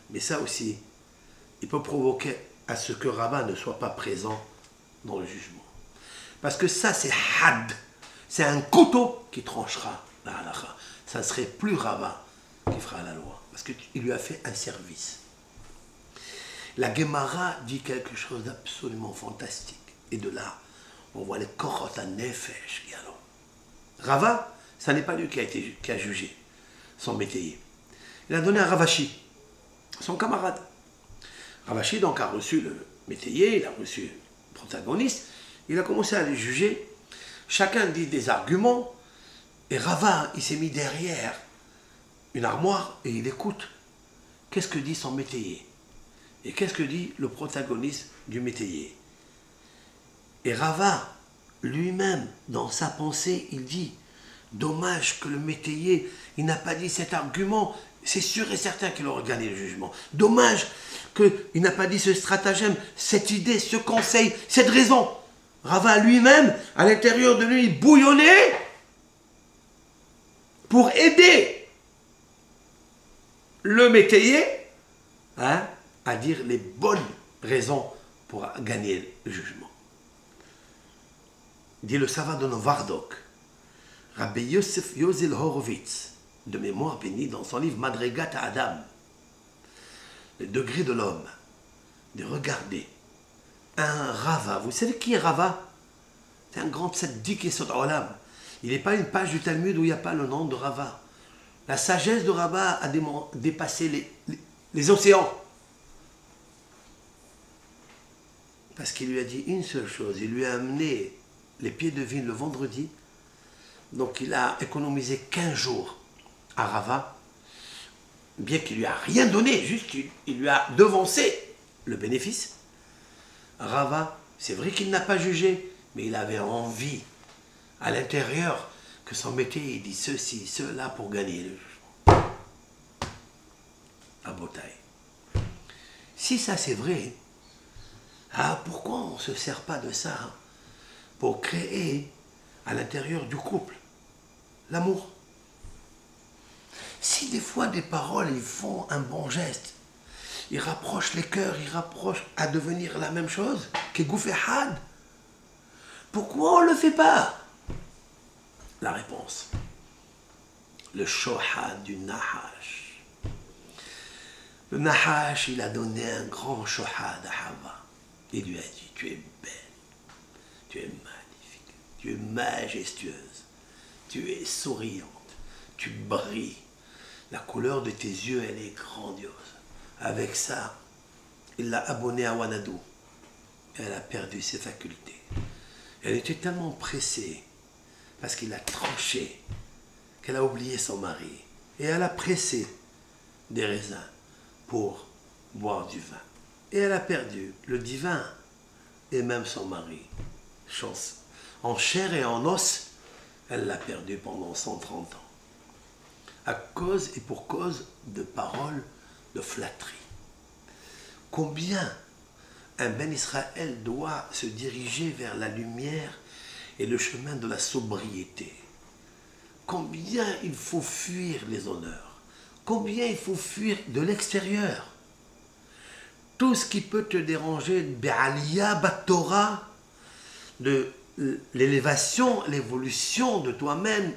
Mais ça aussi, il peut provoquer à ce que Rava ne soit pas présent dans le jugement. Parce que ça, c'est had. C'est un couteau qui tranchera la halakha. Ça ne serait plus Rava qui fera la loi. Parce qu'il lui a fait un service. La Gemara dit quelque chose d'absolument fantastique. Et de là, on voit les korot nefesh. Rava, ça n'est pas lui qui a jugé son métayer. Il a donné à Ravashi, son camarade. Ravashi donc a reçu le métayer, il a reçu le protagoniste, il a commencé à les juger. Chacun dit des arguments, et Rava, il s'est mis derrière une armoire et il écoute. Qu'est-ce que dit son métayer? Et qu'est-ce que dit le protagoniste du métayer? Et Rava, lui-même, dans sa pensée, il dit, dommage que le métayer, il n'a pas dit cet argument, c'est sûr et certain qu'il aurait gagné le jugement. Dommage qu'il n'a pas dit ce stratagème, cette idée, ce conseil, cette raison. Rava lui-même, à l'intérieur de lui, bouillonnait pour aider le métayer à dire les bonnes raisons pour gagner le jugement. Dit le savant de Novardok, Rabbi Yosef Yozel Horowitz, de mémoire bénie dans son livre Madregat Adam, le degré de l'homme, de regarder un Rava. Vous savez qui est Rava? C'est un grand tzaddik et sod olam. Il n'est pas une page du Talmud où il n'y a pas le nom de Rava. La sagesse de Rava a dépassé les océans. Parce qu'il lui a dit une seule chose, il lui a amené les pieds de vigne le vendredi. Donc il a économisé 15 jours à Rava, bien qu'il lui a rien donné, juste il lui a devancé le bénéfice. Rava, c'est vrai qu'il n'a pas jugé, mais il avait envie à l'intérieur que son métier, il dit ceci, cela pour gagner le jugement. À Botaï. Si ça c'est vrai, pourquoi on ne se sert pas de ça pour créer à l'intérieur du couple l'amour? Si des fois des paroles, ils font un bon geste, ils rapprochent les cœurs, ils rapprochent à devenir la même chose, que Goufehad, pourquoi on ne le fait pas? La réponse, le shohad du Nahash. Le Nahash, il a donné un grand shohad à Hava. Il lui a dit, tu es belle, tu es magnifique, tu es majestueuse, tu es souriante, tu brilles. La couleur de tes yeux, elle est grandiose. Avec ça, il l'a abonnée à Wanadou. Elle a perdu ses facultés. Elle était tellement pressée, parce qu'il a tranché, qu'elle a oublié son mari. Et elle a pressé des raisins pour boire du vin. Et elle a perdu le divin et même son mari. Chance. En chair et en os, elle l'a perdu pendant 130 ans. À cause et pour cause de paroles de flatterie. Combien un Ben Israël doit se diriger vers la lumière et le chemin de la sobriété? Combien il faut fuir les honneurs? Combien il faut fuir de l'extérieur? Tout ce qui peut te déranger, Be'aliyah Bat-Torah, de l'élévation, l'évolution de toi-même,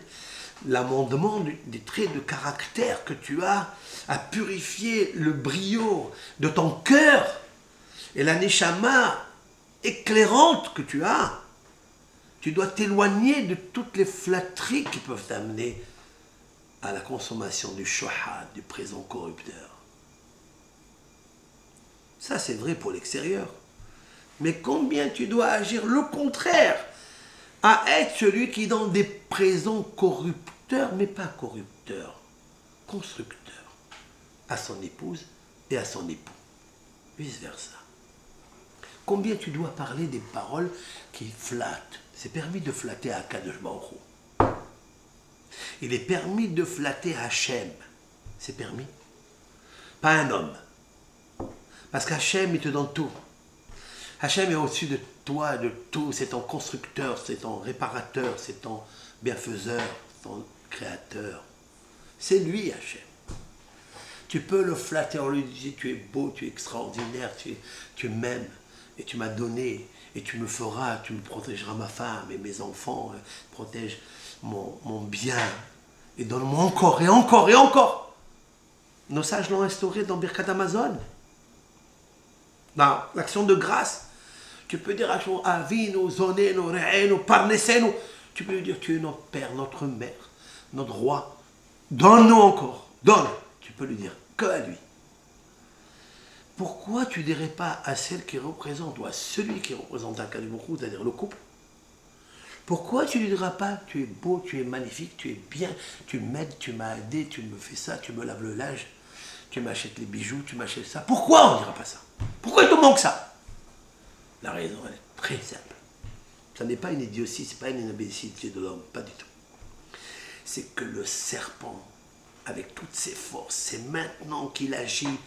l'amendement des traits de caractère que tu as, à purifier le brio de ton cœur, et la neshama éclairante que tu as, tu dois t'éloigner de toutes les flatteries qui peuvent t'amener à la consommation du shohad, du présent corrupteur. Ça, c'est vrai pour l'extérieur. Mais combien tu dois agir le contraire, à être celui qui donne des présents corrupteurs, mais pas corrupteurs, constructeurs, à son épouse et à son époux, vice-versa. Combien tu dois parler des paroles qui flattent. C'est permis de flatter Akadosh Baruch Hu. Il est permis de flatter Hachem. C'est permis. Pas un homme. Parce qu'Hachem, il te donne tout. Hachem est au-dessus de toi, de tout. C'est ton constructeur, c'est ton réparateur, c'est ton bienfaiseur, ton créateur. C'est lui, Hachem. Tu peux le flatter en lui disant, tu es beau, tu es extraordinaire, tu m'aimes. Et tu m'as donné, et tu me feras, tu me protégeras ma femme et mes enfants, protège mon bien, et donne-moi encore, et encore, et encore. Nos sages l'ont instauré dans Birkat Amazon. Dans l'action de grâce, tu peux dire à ton Avinu, Zonenu, Re'enu, Parnesenu, tu peux lui dire, tu es notre père, notre mère, notre roi, donne-nous encore, donne. Tu peux lui dire que à lui. Pourquoi tu ne dirais pas à celle qui représente, ou à celui qui représente un Akadosh Baruch Hu, c'est-à-dire le couple, pourquoi tu ne lui diras pas, tu es beau, tu es magnifique, tu es bien, tu m'aides, tu m'as aidé, tu me fais ça, tu me laves le linge, tu m'achètes les bijoux, tu m'achètes ça. Pourquoi on ne dira pas ça? Pourquoi il te manque ça? La raison, elle est très simple. Ça n'est pas une idiotie, ce n'est pas une imbécilité de l'homme, pas du tout. C'est que le serpent, avec toutes ses forces, c'est maintenant qu'il agit.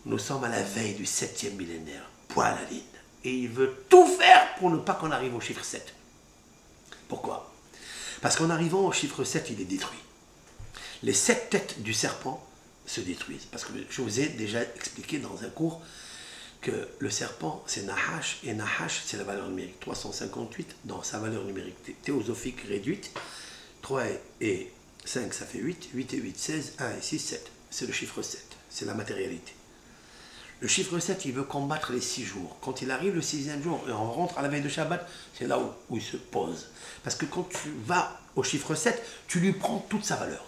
Nous sommes à la veille du 7e millénaire, poil à la ligne. Et il veut tout faire pour ne pas qu'on arrive au chiffre 7. Pourquoi? Parce qu'en arrivant au chiffre 7, il est détruit. Les 7 têtes du serpent se détruisent. Parce que je vous ai déjà expliqué dans un cours que le serpent, c'est Nahash, et Nahash, c'est la valeur numérique 358 dans sa valeur numérique théosophique réduite. 3 et 5, ça fait 8. 8 et 8, 16. 1 et 6, 7. C'est le chiffre 7. C'est la matérialité. Le chiffre 7, il veut combattre les 6 jours. Quand il arrive le 6e jour et on rentre à la veille de Shabbat, c'est là où il se pose. Parce que quand tu vas au chiffre 7, tu lui prends toute sa valeur.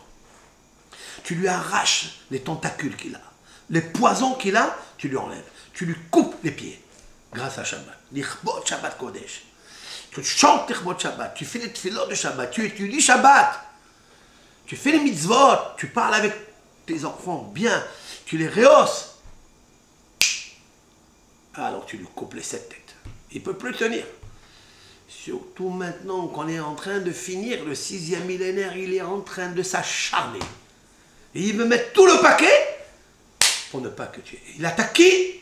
Tu lui arraches les tentacules qu'il a. Les poisons qu'il a, tu lui enlèves. Tu lui coupes les pieds grâce à Shabbat. L'Ichbot Shabbat Kodesh. Tu chantes l'Ichbot Shabbat, tu fais les tefilot de Shabbat, tu étudies Shabbat. Tu fais les mitzvot, tu parles avec tes enfants bien, tu les rehausses. Alors tu lui coupes les 7 têtes. Il ne peut plus tenir. Surtout maintenant qu'on est en train de finir le 6e millénaire, il est en train de s'acharner. Et il veut mettre tout le paquet pour ne pas que tu... Il attaque qui?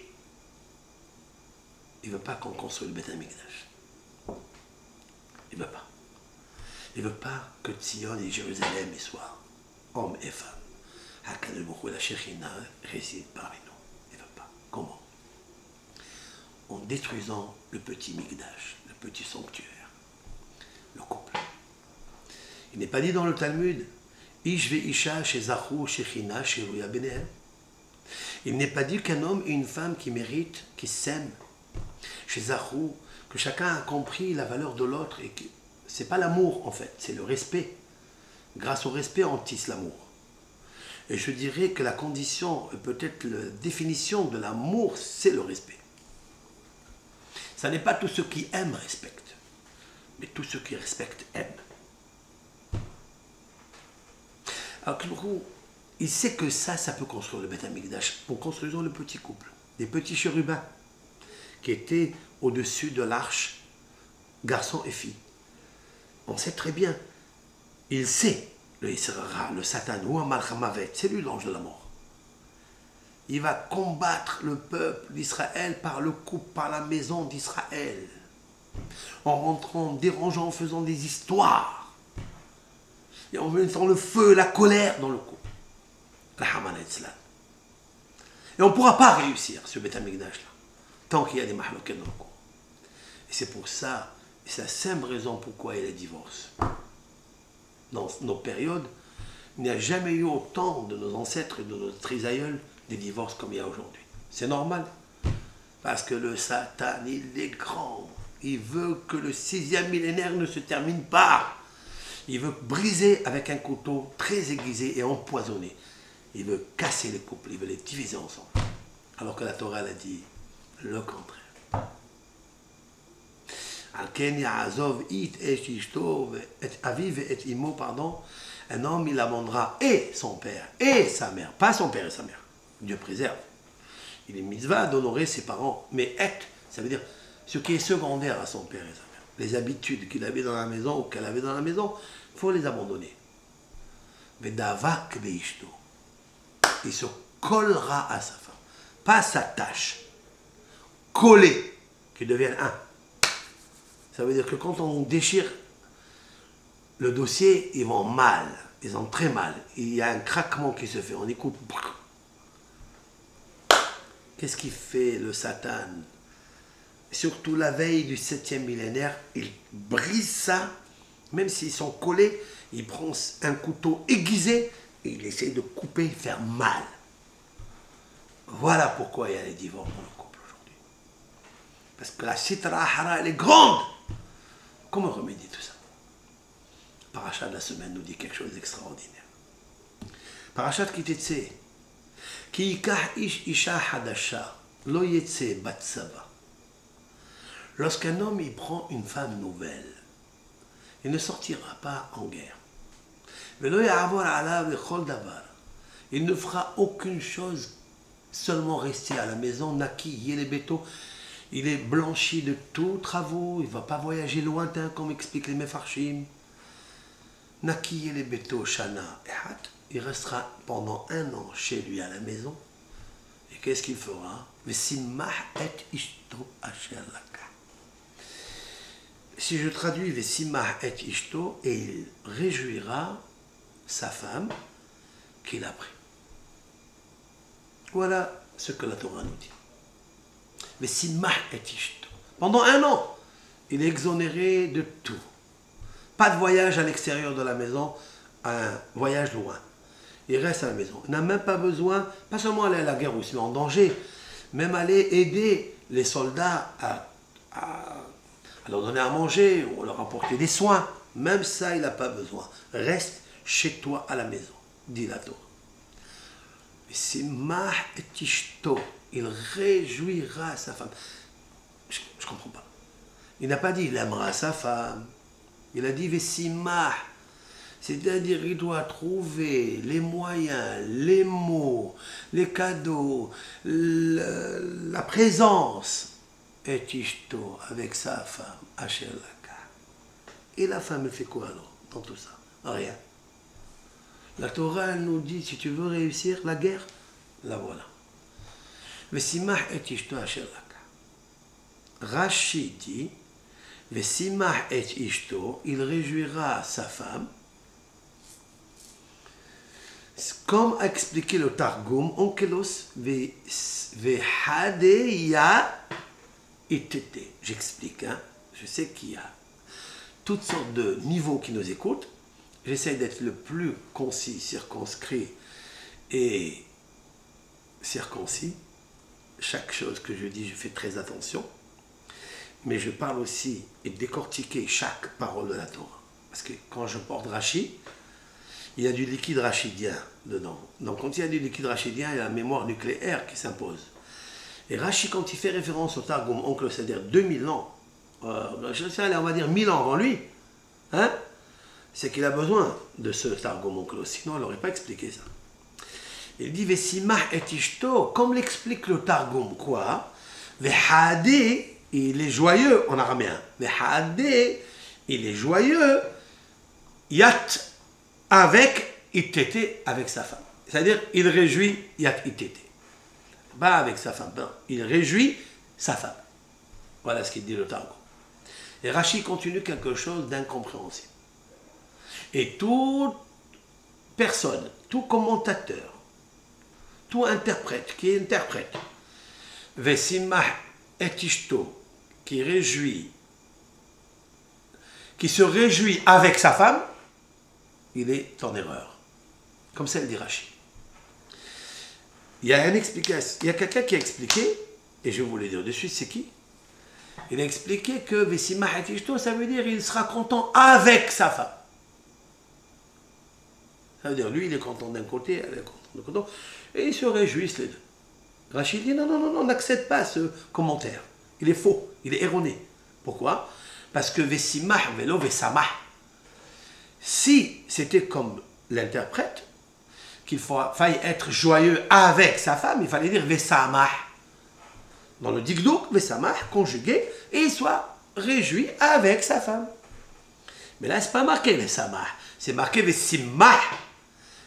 Il ne veut pas qu'on construise le Beth Amikdash. Il ne veut pas. Il ne veut pas que Tzion et Jérusalem y soient hommes et femmes. Hakadosh Baruch Hu, la Shekhinah réside parmi nous. Il ne veut pas. Comment? En détruisant le petit Mikdash, le petit sanctuaire, le couple. Il n'est pas dit dans le Talmud, Ish ve Isha shezachu shechina sheruya benehem. Il n'est pas dit qu'un homme et une femme qui méritent, qui s'aiment, shezachu, que chacun a compris la valeur de l'autre et que c'est pas l'amour en fait, c'est le respect. Grâce au respect, on tisse l'amour. Et je dirais que la condition, peut-être la définition de l'amour, c'est le respect. Ce n'est pas tous ceux qui aiment respectent, mais tous ceux qui respectent aiment. Alors, il sait que ça peut construire le Beth Amikdash en construisant le petit couple, des petits chérubins qui étaient au-dessus de l'arche, garçon et fille. On sait très bien, il sait, le Yisra, le Satan, ou un Malchamavet, c'est lui l'ange de la mort. Il va combattre le peuple d'Israël par le couple, par la maison d'Israël. En rentrant, en dérangeant, en faisant des histoires. Et en mettant le feu, la colère dans le couple. La Haman Etzlan. Et on ne pourra pas réussir ce Beth Amikdash là, tant qu'il y a des mahloket dans le couple. Et c'est pour ça, et c'est la simple raison pourquoi il y a les divorces. Dans nos périodes, il n'y a jamais eu autant de nos ancêtres et de nos trisaïeuls des divorces comme il y a aujourd'hui. C'est normal. Parce que le Satan, il est grand. Il veut que le 6e millénaire ne se termine pas. Il veut briser avec un couteau très aiguisé et empoisonné. Il veut casser les couples, il veut les diviser ensemble. Alors que la Torah elle a dit le contraire. Pardon, un homme il abandonnera et son père et sa mère, pas son père et sa mère. Dieu préserve. Il est mitzvah d'honorer ses parents, mais et, ça veut dire ce qui est secondaire à son père et sa mère. Les habitudes qu'il avait dans la maison ou qu'elle avait dans la maison, il faut les abandonner. Vedavak beishto. Il se collera à sa femme, pas s'attache. Coller, qu'ils deviennent un. Ça veut dire que quand on déchire le dossier, ils vont mal, ils vont très mal. Il y a un craquement qui se fait, on écoute. Qu'est-ce qu'il fait le Satan? Surtout la veille du 7e millénaire, il brise ça, même s'ils sont collés, il prend un couteau aiguisé et il essaie de couper, faire mal. Voilà pourquoi il y a les divorces dans le couple aujourd'hui. Parce que la sitra hara, elle est grande. Comment remédier tout ça? Parachat de la semaine nous dit quelque chose d'extraordinaire. Parachat Kitetse. Ki yikach ish isha hadasha, lo yetse batsava. Lorsqu'un homme il prend une femme nouvelle, il ne sortira pas en guerre. Velo ya'avor alav lechol davar. Il ne fera aucune chose, seulement rester à la maison, naki, yele beto. Il est blanchi de tous travaux, il ne va pas voyager lointain, comme expliquent les Mefarshim. Naki yele beto shana ehat. Il restera pendant 1 an chez lui à la maison. Et qu'est-ce qu'il fera? Vesimach et ishto asher laka. Si je traduis Vesimach et ishto, et il réjouira sa femme qu'il a pris. Voilà ce que la Torah nous dit. Vesimach et ishto. Pendant 1 an, il est exonéré de tout. Pas de voyage à l'extérieur de la maison, un voyage loin. Il reste à la maison. Il n'a même pas besoin, pas seulement aller à la guerre où il se met en danger, même aller aider les soldats à leur donner à manger ou leur apporter des soins. Même ça, il n'a pas besoin. Reste chez toi à la maison, dit la Torah. Il réjouira sa femme. Je ne comprends pas. Il n'a pas dit il aimera sa femme. Il a dit Vesimah. C'est-à-dire qu'il doit trouver les moyens, les mots, les cadeaux, la présence. Et ishto avec sa femme, Asher Laka. Et la femme, elle fait quoi alors dans tout ça? Rien. La Torah, elle nous dit, si tu veux réussir la guerre, la voilà. Vesimach et ishto Asher Laka. Rashi dit, Vesimach et ishto, il réjouira sa femme. Comme a expliqué le Targum, Onkelos vehadeya itete. J'explique, hein. Je sais qu'il y a toutes sortes de niveaux qui nous écoutent. J'essaie d'être le plus concis, circonscrit et circoncis. Chaque chose que je dis, je fais très attention. Mais je parle aussi et décortiquer chaque parole de la Torah. Parce que quand je porte Rashi, il y a du liquide rachidien dedans. Donc quand il y a du liquide rachidien, il y a la mémoire nucléaire qui s'impose. Et Rashi, quand il fait référence au Targum Onkelos, c'est-à-dire 2000 ans, on va dire 1000 ans avant lui, hein, c'est qu'il a besoin de ce Targum Onkelos, sinon il n'aurait pas expliqué ça. Il dit Vesimach et ishto, comme l'explique le Targum, quoi? Vehade, il est joyeux en araméen. Vehade, il est joyeux, yat, avec itete, avec sa femme. C'est-à-dire, il réjouit yat itete. Pas avec sa femme, non. Il réjouit sa femme. Voilà ce qu'il dit le Targum. Et Rashi continue quelque chose d'incompréhensible. Et toute personne, tout commentateur, tout interprète, qui interprète, Vesimach et ishto, qui se réjouit avec sa femme, il est en erreur. Comme ça, il dit Rashi. Il y a une explication. Il y a quelqu'un qui a expliqué Et je vais vous le dire de suite, c'est qui? Il a expliqué que Vesimah et Ishto, ça veut dire il sera content avec sa femme. Ça veut dire lui, il est content d'un côté, elle est contente de l'autre côté, et ils se réjouissent les deux. Rachid dit non, non, non, non, n'accepte pas ce commentaire. Il est faux, il est erroné. Pourquoi? Parce que Vesimah, Velo, Vesamah, si c'était comme l'interprète, qu'il faille être joyeux avec sa femme, il fallait dire Vesamah. Dans le Dikdouk, Vesamah, conjugué, et il soit réjoui avec sa femme. Mais là, ce n'est pas marqué Vesamah, c'est marqué Vesimah.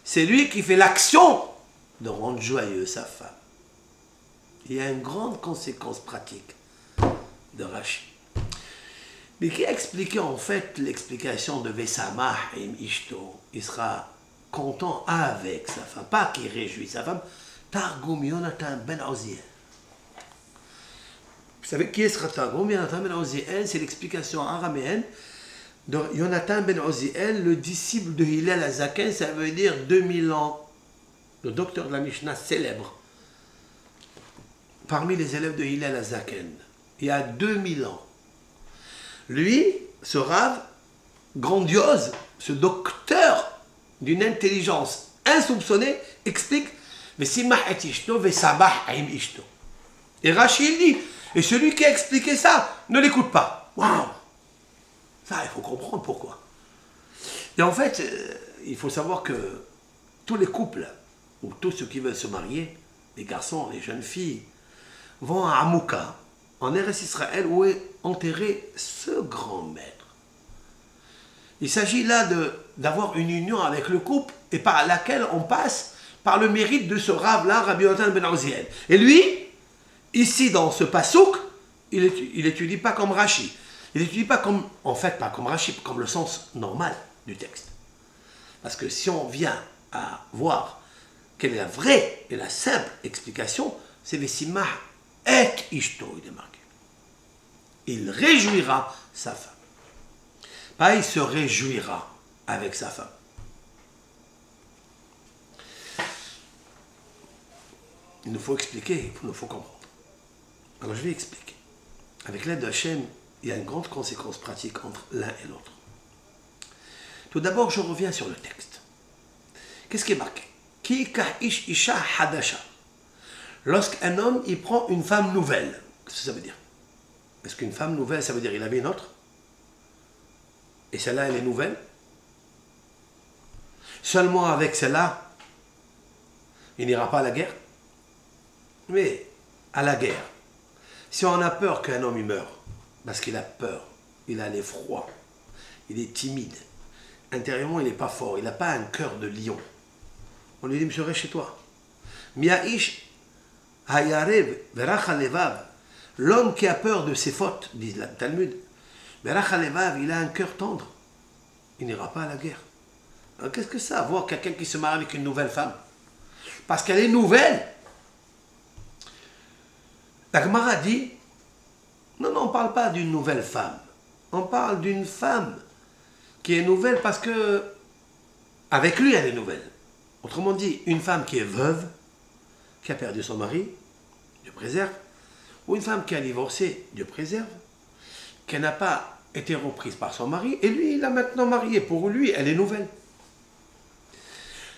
C'est lui qui fait l'action de rendre joyeux sa femme. Il y a une grande conséquence pratique de Rachid. Mais qui a expliqué en fait l'explication de Vesamah et Ishto? Il sera content avec sa femme, pas qu'il réjouit sa femme. Targum Yonatan ben Oziel. Vous savez qui est ce Targum Yonatan ben Oziel? C'est l'explication araméenne de Yonatan ben Oziel, le disciple de Hillel Azaken, ça veut dire 2000 ans. Le docteur de la Mishnah célèbre. Parmi les élèves de Hillel Azaken, il y a 2000 ans. Lui, ce Rav, grandiose, ce docteur d'une intelligence insoupçonnée, explique Vesimah et Ishto, Vesamah aim Ishto. Et Rachid dit, et celui qui a expliqué ça, ne l'écoute pas. Waouh! Ça, il faut comprendre pourquoi. Et en fait, il faut savoir que tous les couples, ou tous ceux qui veulent se marier, les garçons, les jeunes filles, vont à Hamouka, en Eretz Israël, où est enterré ce grand maître. Il s'agit là d'avoir une union avec le couple et par laquelle on passe par le mérite de ce Rav-là, Rabbi Yochanan ben Oziel. Et lui, ici dans ce pasouk, il n'étudie pas comme Rashi. Il n'étudie pas comme, en fait, pas comme Rashi, comme le sens normal du texte. Parce que si on vient à voir quelle est la vraie et la simple explication, c'est Vesimah et Ishto, il est marqué. Il réjouira sa femme. Pas il se réjouira avec sa femme. Il nous faut expliquer, il nous faut comprendre. Alors je vais expliquer. Avec l'aide de Hachem, il y a une grande conséquence pratique entre l'un et l'autre. Tout d'abord, je reviens sur le texte. Qu'est-ce qui est marqué? Ki ish isha hadasha. Lorsqu'un homme, il prend une femme nouvelle. Qu'est-ce que ça veut dire? Est-ce qu'une femme nouvelle, ça veut dire qu'il avait une autre? Et celle-là, elle est nouvelle? Seulement avec celle-là, il n'ira pas à la guerre? Mais à la guerre, si on a peur qu'un homme il meure, parce qu'il a peur, il a l'effroi, il est timide, intérieurement il n'est pas fort, il n'a pas un cœur de lion, on lui dit, monsieur, reste chez toi. Mia'ish hayarev veracha levav, l'homme qui a peur de ses fautes, dit le Talmud, veracha levav, il a un cœur tendre, il n'ira pas à la guerre. Alors qu'est-ce que ça, voir quelqu'un qui se marie avec une nouvelle femme? Parce qu'elle est nouvelle. La Gemara dit, non, non, on ne parle pas d'une nouvelle femme. On parle d'une femme qui est nouvelle parce que, avec lui, elle est nouvelle. Autrement dit, une femme qui est veuve, qui a perdu son mari, Dieu préserve, ou une femme qui a divorcé, Dieu préserve, qui n'a pas été reprise par son mari, et lui, il a maintenant marié. Pour lui, elle est nouvelle.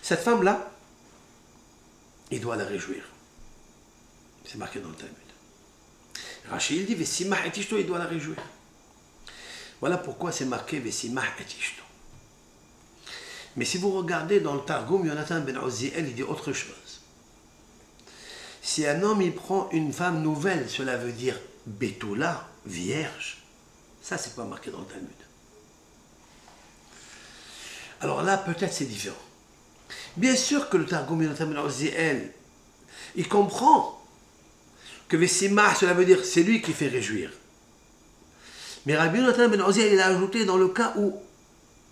Cette femme-là, il doit la réjouir. C'est marqué dans le Talmud. Rachid dit, Vesimah et Ishto, il doit la réjouir. Voilà pourquoi c'est marqué Vesimah et Ishto. Mais si vous regardez dans le Targum, Yonatan ben Oziel, il dit autre chose. Si un homme il prend une femme nouvelle, cela veut dire Betula, vierge. Ça, c'est pas marqué dans le Talmud. Alors là, peut-être c'est différent. Bien sûr que le Targum Yonatan ben Oziel, il comprend que Vesimah, cela veut dire c'est lui qui fait réjouir. Mais Rabbi Yochanan ben Oziel, il a ajouté dans le cas où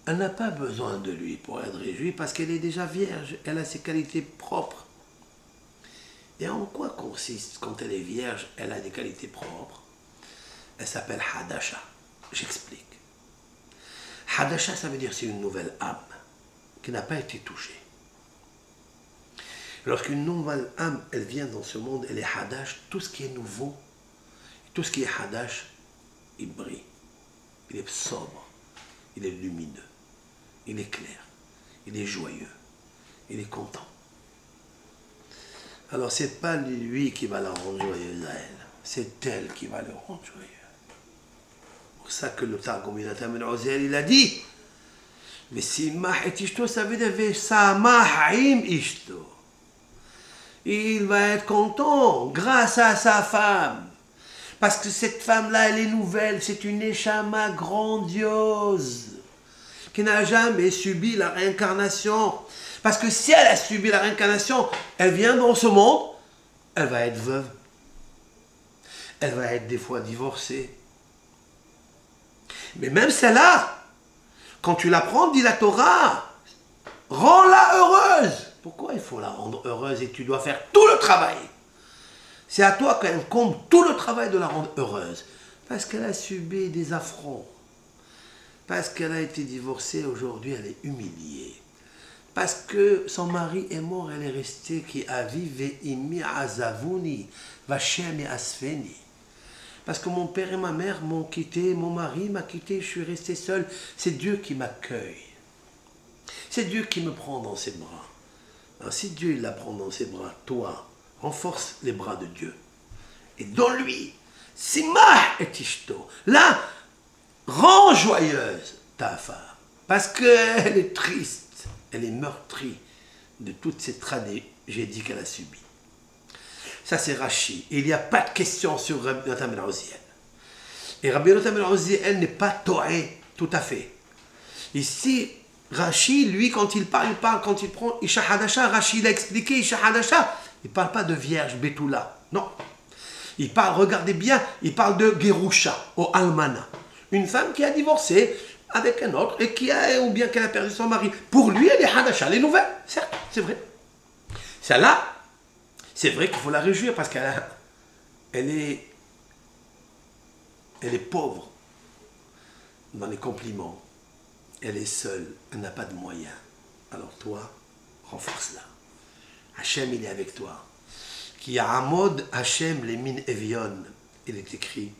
elle n'a pas besoin de lui pour être réjouie parce qu'elle est déjà vierge, elle a ses qualités propres. Et en quoi consiste quand elle est vierge, elle a des qualités propres? Elle s'appelle Hadasha. J'explique. Hadasha, ça veut dire c'est une nouvelle âme qui n'a pas été touchée. Lorsqu'une nouvelle âme, elle vient dans ce monde, elle est hadash, tout ce qui est nouveau, tout ce qui est hadash, il brille. Il est sobre, il est lumineux, il est clair, il est joyeux, il est content. Alors c'est pas lui qui va la rendre joyeuse à elle, c'est elle qui va le rendre joyeux. C'est pour ça que le Targum il a dit, mais si et ishto, ça veut dire samah im ishto. Il va être content grâce à sa femme. Parce que cette femme-là, elle est nouvelle, c'est une Neshama grandiose, qui n'a jamais subi la réincarnation. Parce que si elle a subi la réincarnation, elle vient dans ce monde, elle va être veuve. Elle va être des fois divorcée. Mais même celle-là, quand tu la prends, dit la Torah, rends-la heureuse. Pourquoi il faut la rendre heureuse et tu dois faire tout le travail? C'est à toi qu'elle compte tout le travail de la rendre heureuse. Parce qu'elle a subi des affronts. Parce qu'elle a été divorcée, aujourd'hui elle est humiliée. Parce que son mari est mort, elle est restée qui a vivé imi azavuni, vachem et asfeni. Parce que mon père et ma mère m'ont quitté, mon mari m'a quitté, je suis restée seule. C'est Dieu qui m'accueille. C'est Dieu qui me prend dans ses bras. Alors si Dieu il la prend dans ses bras, toi, renforce les bras de Dieu. Et dans lui, simah et ishto. Là, rends joyeuse ta femme. Parce qu'elle est triste, elle est meurtrie de toutes ces tragédies qu'elle a subies. Ça c'est Rashi. Il n'y a pas de question sur Rabbi Yotam ben Uziel. Et Rabbi Yotam ben Uziel n'est pas toé tout à fait. Ici, Rashi, lui, quand il parle quand il prend Isha Hadasha, Rashi l'a expliqué, Isha Hadasha, il ne parle pas de vierge Betula, non. Il parle, regardez bien, il parle de Gerusha, au Almana. Une femme qui a divorcé avec un autre, et qui a, ou bien qu'elle a perdu son mari. Pour lui, elle est Hadasha, elle est nouvelle, certes, c'est vrai. Celle-là, c'est vrai qu'il faut la réjouir, parce qu'elle est pauvre dans les compliments. Elle est seule, elle n'a pas de moyens. Alors toi, renforce-la. Hachem, il est avec toi. Qui a Amod Hachem les min evion. Il est écrit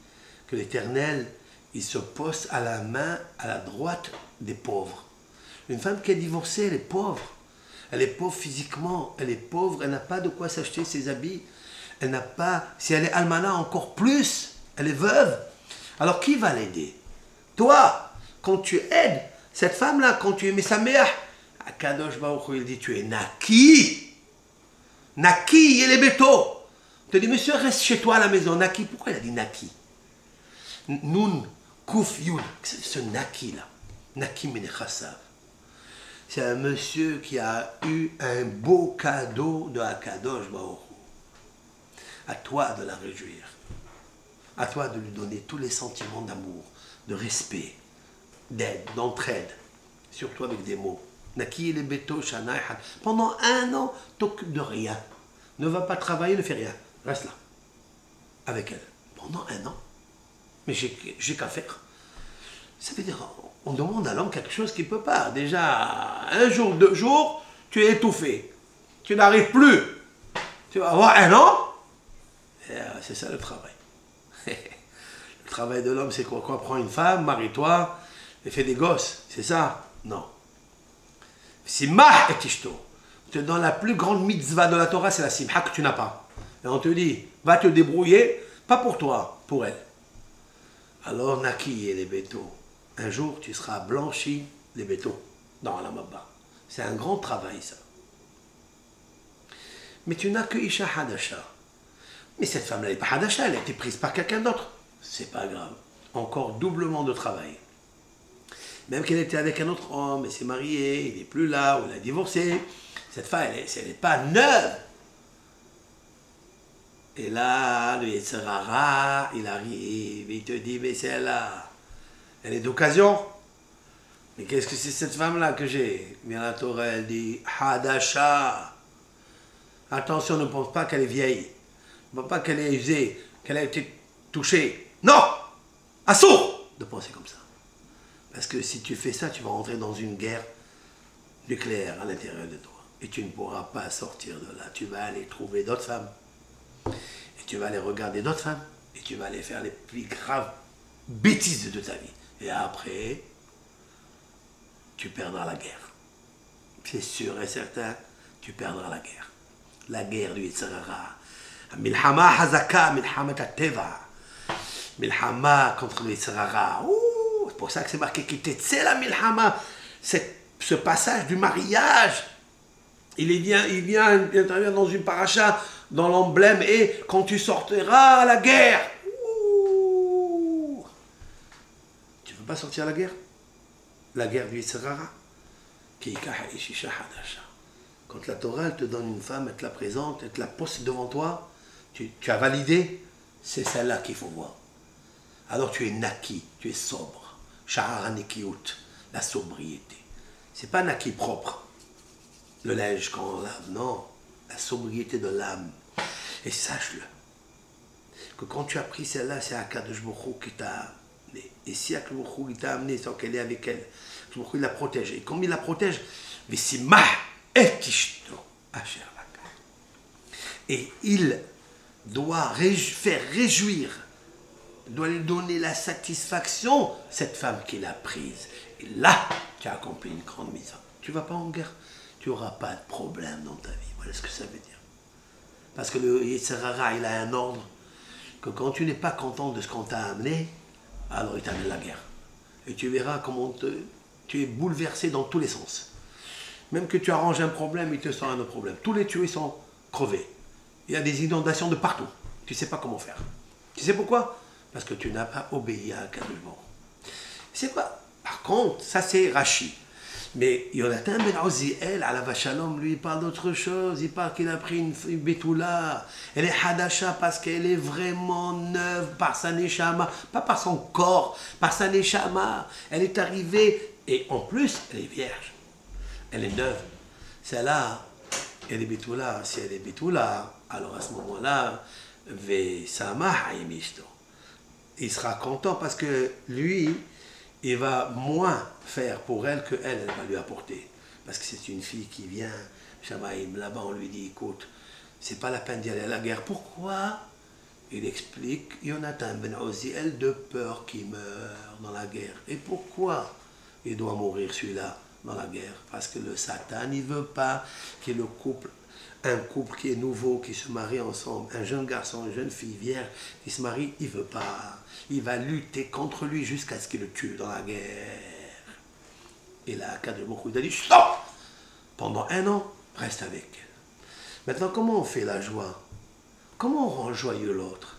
que l'Éternel, il se pose à la main, à la droite des pauvres. Une femme qui est divorcée, elle est pauvre. Elle est pauvre physiquement, elle est pauvre, elle n'a pas de quoi s'acheter ses habits. Elle n'a pas, si elle est almana encore plus, elle est veuve. Alors qui va l'aider? Toi, quand tu aides cette femme-là, quand tu es sa mère, Akadosh Baruch Hu, il dit, tu es Naki. Naki, il est béto. Il te dit, monsieur, reste chez toi à la maison. Naki, pourquoi il a dit Naki? Nun, Kouf, Yud, ce Naki-là. Naki Menechassav. C'est un monsieur qui a eu un beau cadeau de Akadosh Baruch Hu. À toi de la réjouir. À toi de lui donner tous les sentiments d'amour, de respect, d'aide, d'entraide, surtout avec des mots. Naki le beto shanaïhat. Pendant un an, t'occupe de rien. Ne va pas travailler, ne fais rien. Reste là, avec elle. Pendant un an. Mais j'ai qu'à faire. Ça veut dire, on demande à l'homme quelque chose qu'il ne peut pas. Déjà, un jour, 2 jours, tu es étouffé. Tu n'arrives plus. Tu vas avoir un an. C'est ça le travail. Le travail de l'homme, c'est quoi? Prends une femme, marie-toi, et fais des gosses. C'est ça? Non. Simah et tishto. Dans la plus grande mitzvah de la Torah, c'est la simha que tu n'as pas. Et on te dit, va te débrouiller, pas pour toi, pour elle. Alors, Naki et les bétos. Un jour, tu seras blanchi, les bétos, dans la mabba. C'est un grand travail, ça. Mais tu n'as que Isha Hadasha. Mais cette femme-là n'est pas Hadasha, elle a été prise par quelqu'un d'autre. C'est pas grave. Encore doublement de travail. Même qu'elle était avec un autre homme, elle s'est mariée, il n'est plus là, ou elle a divorcé. Cette femme, elle n'est pas neuve. Et là, le Yetzirara, il arrive, il te dit, mais celle-là, elle est d'occasion. Mais qu'est-ce que c'est cette femme-là que j'ai? Bien la Torah, elle dit, Hadasha. Attention, ne pense pas qu'elle est vieille. Ne pense pas qu'elle est usée, qu'elle a été touchée. Non! Assourd de penser comme ça. Parce que si tu fais ça, tu vas rentrer dans une guerre nucléaire à l'intérieur de toi. Et tu ne pourras pas sortir de là. Tu vas aller trouver d'autres femmes. Et tu vas aller regarder d'autres femmes. Et tu vas aller faire les plus graves bêtises de ta vie. Et après, tu perdras la guerre. C'est sûr et certain, tu perdras la guerre. La guerre du Yitzhara. Milhama hazaka, milhama teva. Milhama contre le Yitzhara. C'est pour ça que c'est marqué c'est la milhama. Ce passage du mariage. Il vient intervenir dans une paracha, dans l'emblème, et quand tu sortiras à la guerre. Tu ne veux pas sortir à la guerre? La guerre du Yitzhara. Quand la Torah elle te donne une femme, elle te la présente, elle te la pose devant toi, tu as validé, c'est celle-là qu'il faut voir. Alors tu es naki, tu es sobre. Shahara nikiut, la sobriété. C'est pas naki propre, le linge quand on lave, non, la sobriété de l'âme. Et sache-le, que quand tu as pris celle-là, c'est Akadosh Baruch Hu qui t'a amené. Et si Akadosh Baruch Hu t'a amené sans qu'elle est avec elle, Akadosh Baruch Hu la protège. Et comme il la protège, mais c'est mah et tishto asher laka. Et il doit faire réjouir, doit lui donner la satisfaction, cette femme qu'il a prise. Et là, tu as accompli une grande mise. Tu ne vas pas en guerre, tu n'auras pas de problème dans ta vie. Voilà ce que ça veut dire. Parce que le Yitzhara, il a un ordre, que quand tu n'es pas content de ce qu'on t'a amené, alors il t'amène la guerre. Et tu verras comment tu es bouleversé dans tous les sens. Même que tu arranges un problème, il te sort un autre problème. Tous les tuyaux sont crevés. Il y a des inondations de partout. Tu ne sais pas comment faire. Tu sais pourquoi? Parce que tu n'as pas obéi à un cadeau. C'est quoi? Par contre, ça c'est Rachi. Mais Yonatan ben Oziel, à la Vachalom, lui, il parle d'autre chose. Il parle qu'il a pris une Betula. Elle est Hadasha parce qu'elle est vraiment neuve par sa Neshama. Pas par son corps, par sa Neshama. Elle est arrivée et en plus, elle est vierge. Elle est neuve. Celle-là, elle est Betula. Si elle est Betula, alors à ce moment-là, il sera content parce que lui, il va moins faire pour elle que elle va lui apporter. Parce que c'est une fille qui vient, Shamaïm, là-bas on lui dit, écoute, c'est pas la peine d'y aller à la guerre. Pourquoi? Il explique, Yonatan ben Oziel, de peur qu'il meure dans la guerre. Et pourquoi il doit mourir celui-là dans la guerre? Parce que le Satan, il veut pas que le couple, un couple qui est nouveau, qui se marie ensemble, un jeune garçon, une jeune fille vierge qui se marie, il veut pas. Il va lutter contre lui jusqu'à ce qu'il le tue dans la guerre. Et là, Akadosh Baruch Hu, il a dit, stop! Pendant 1 an, reste avec elle. Maintenant, comment on fait la joie? Comment on rend joyeux l'autre?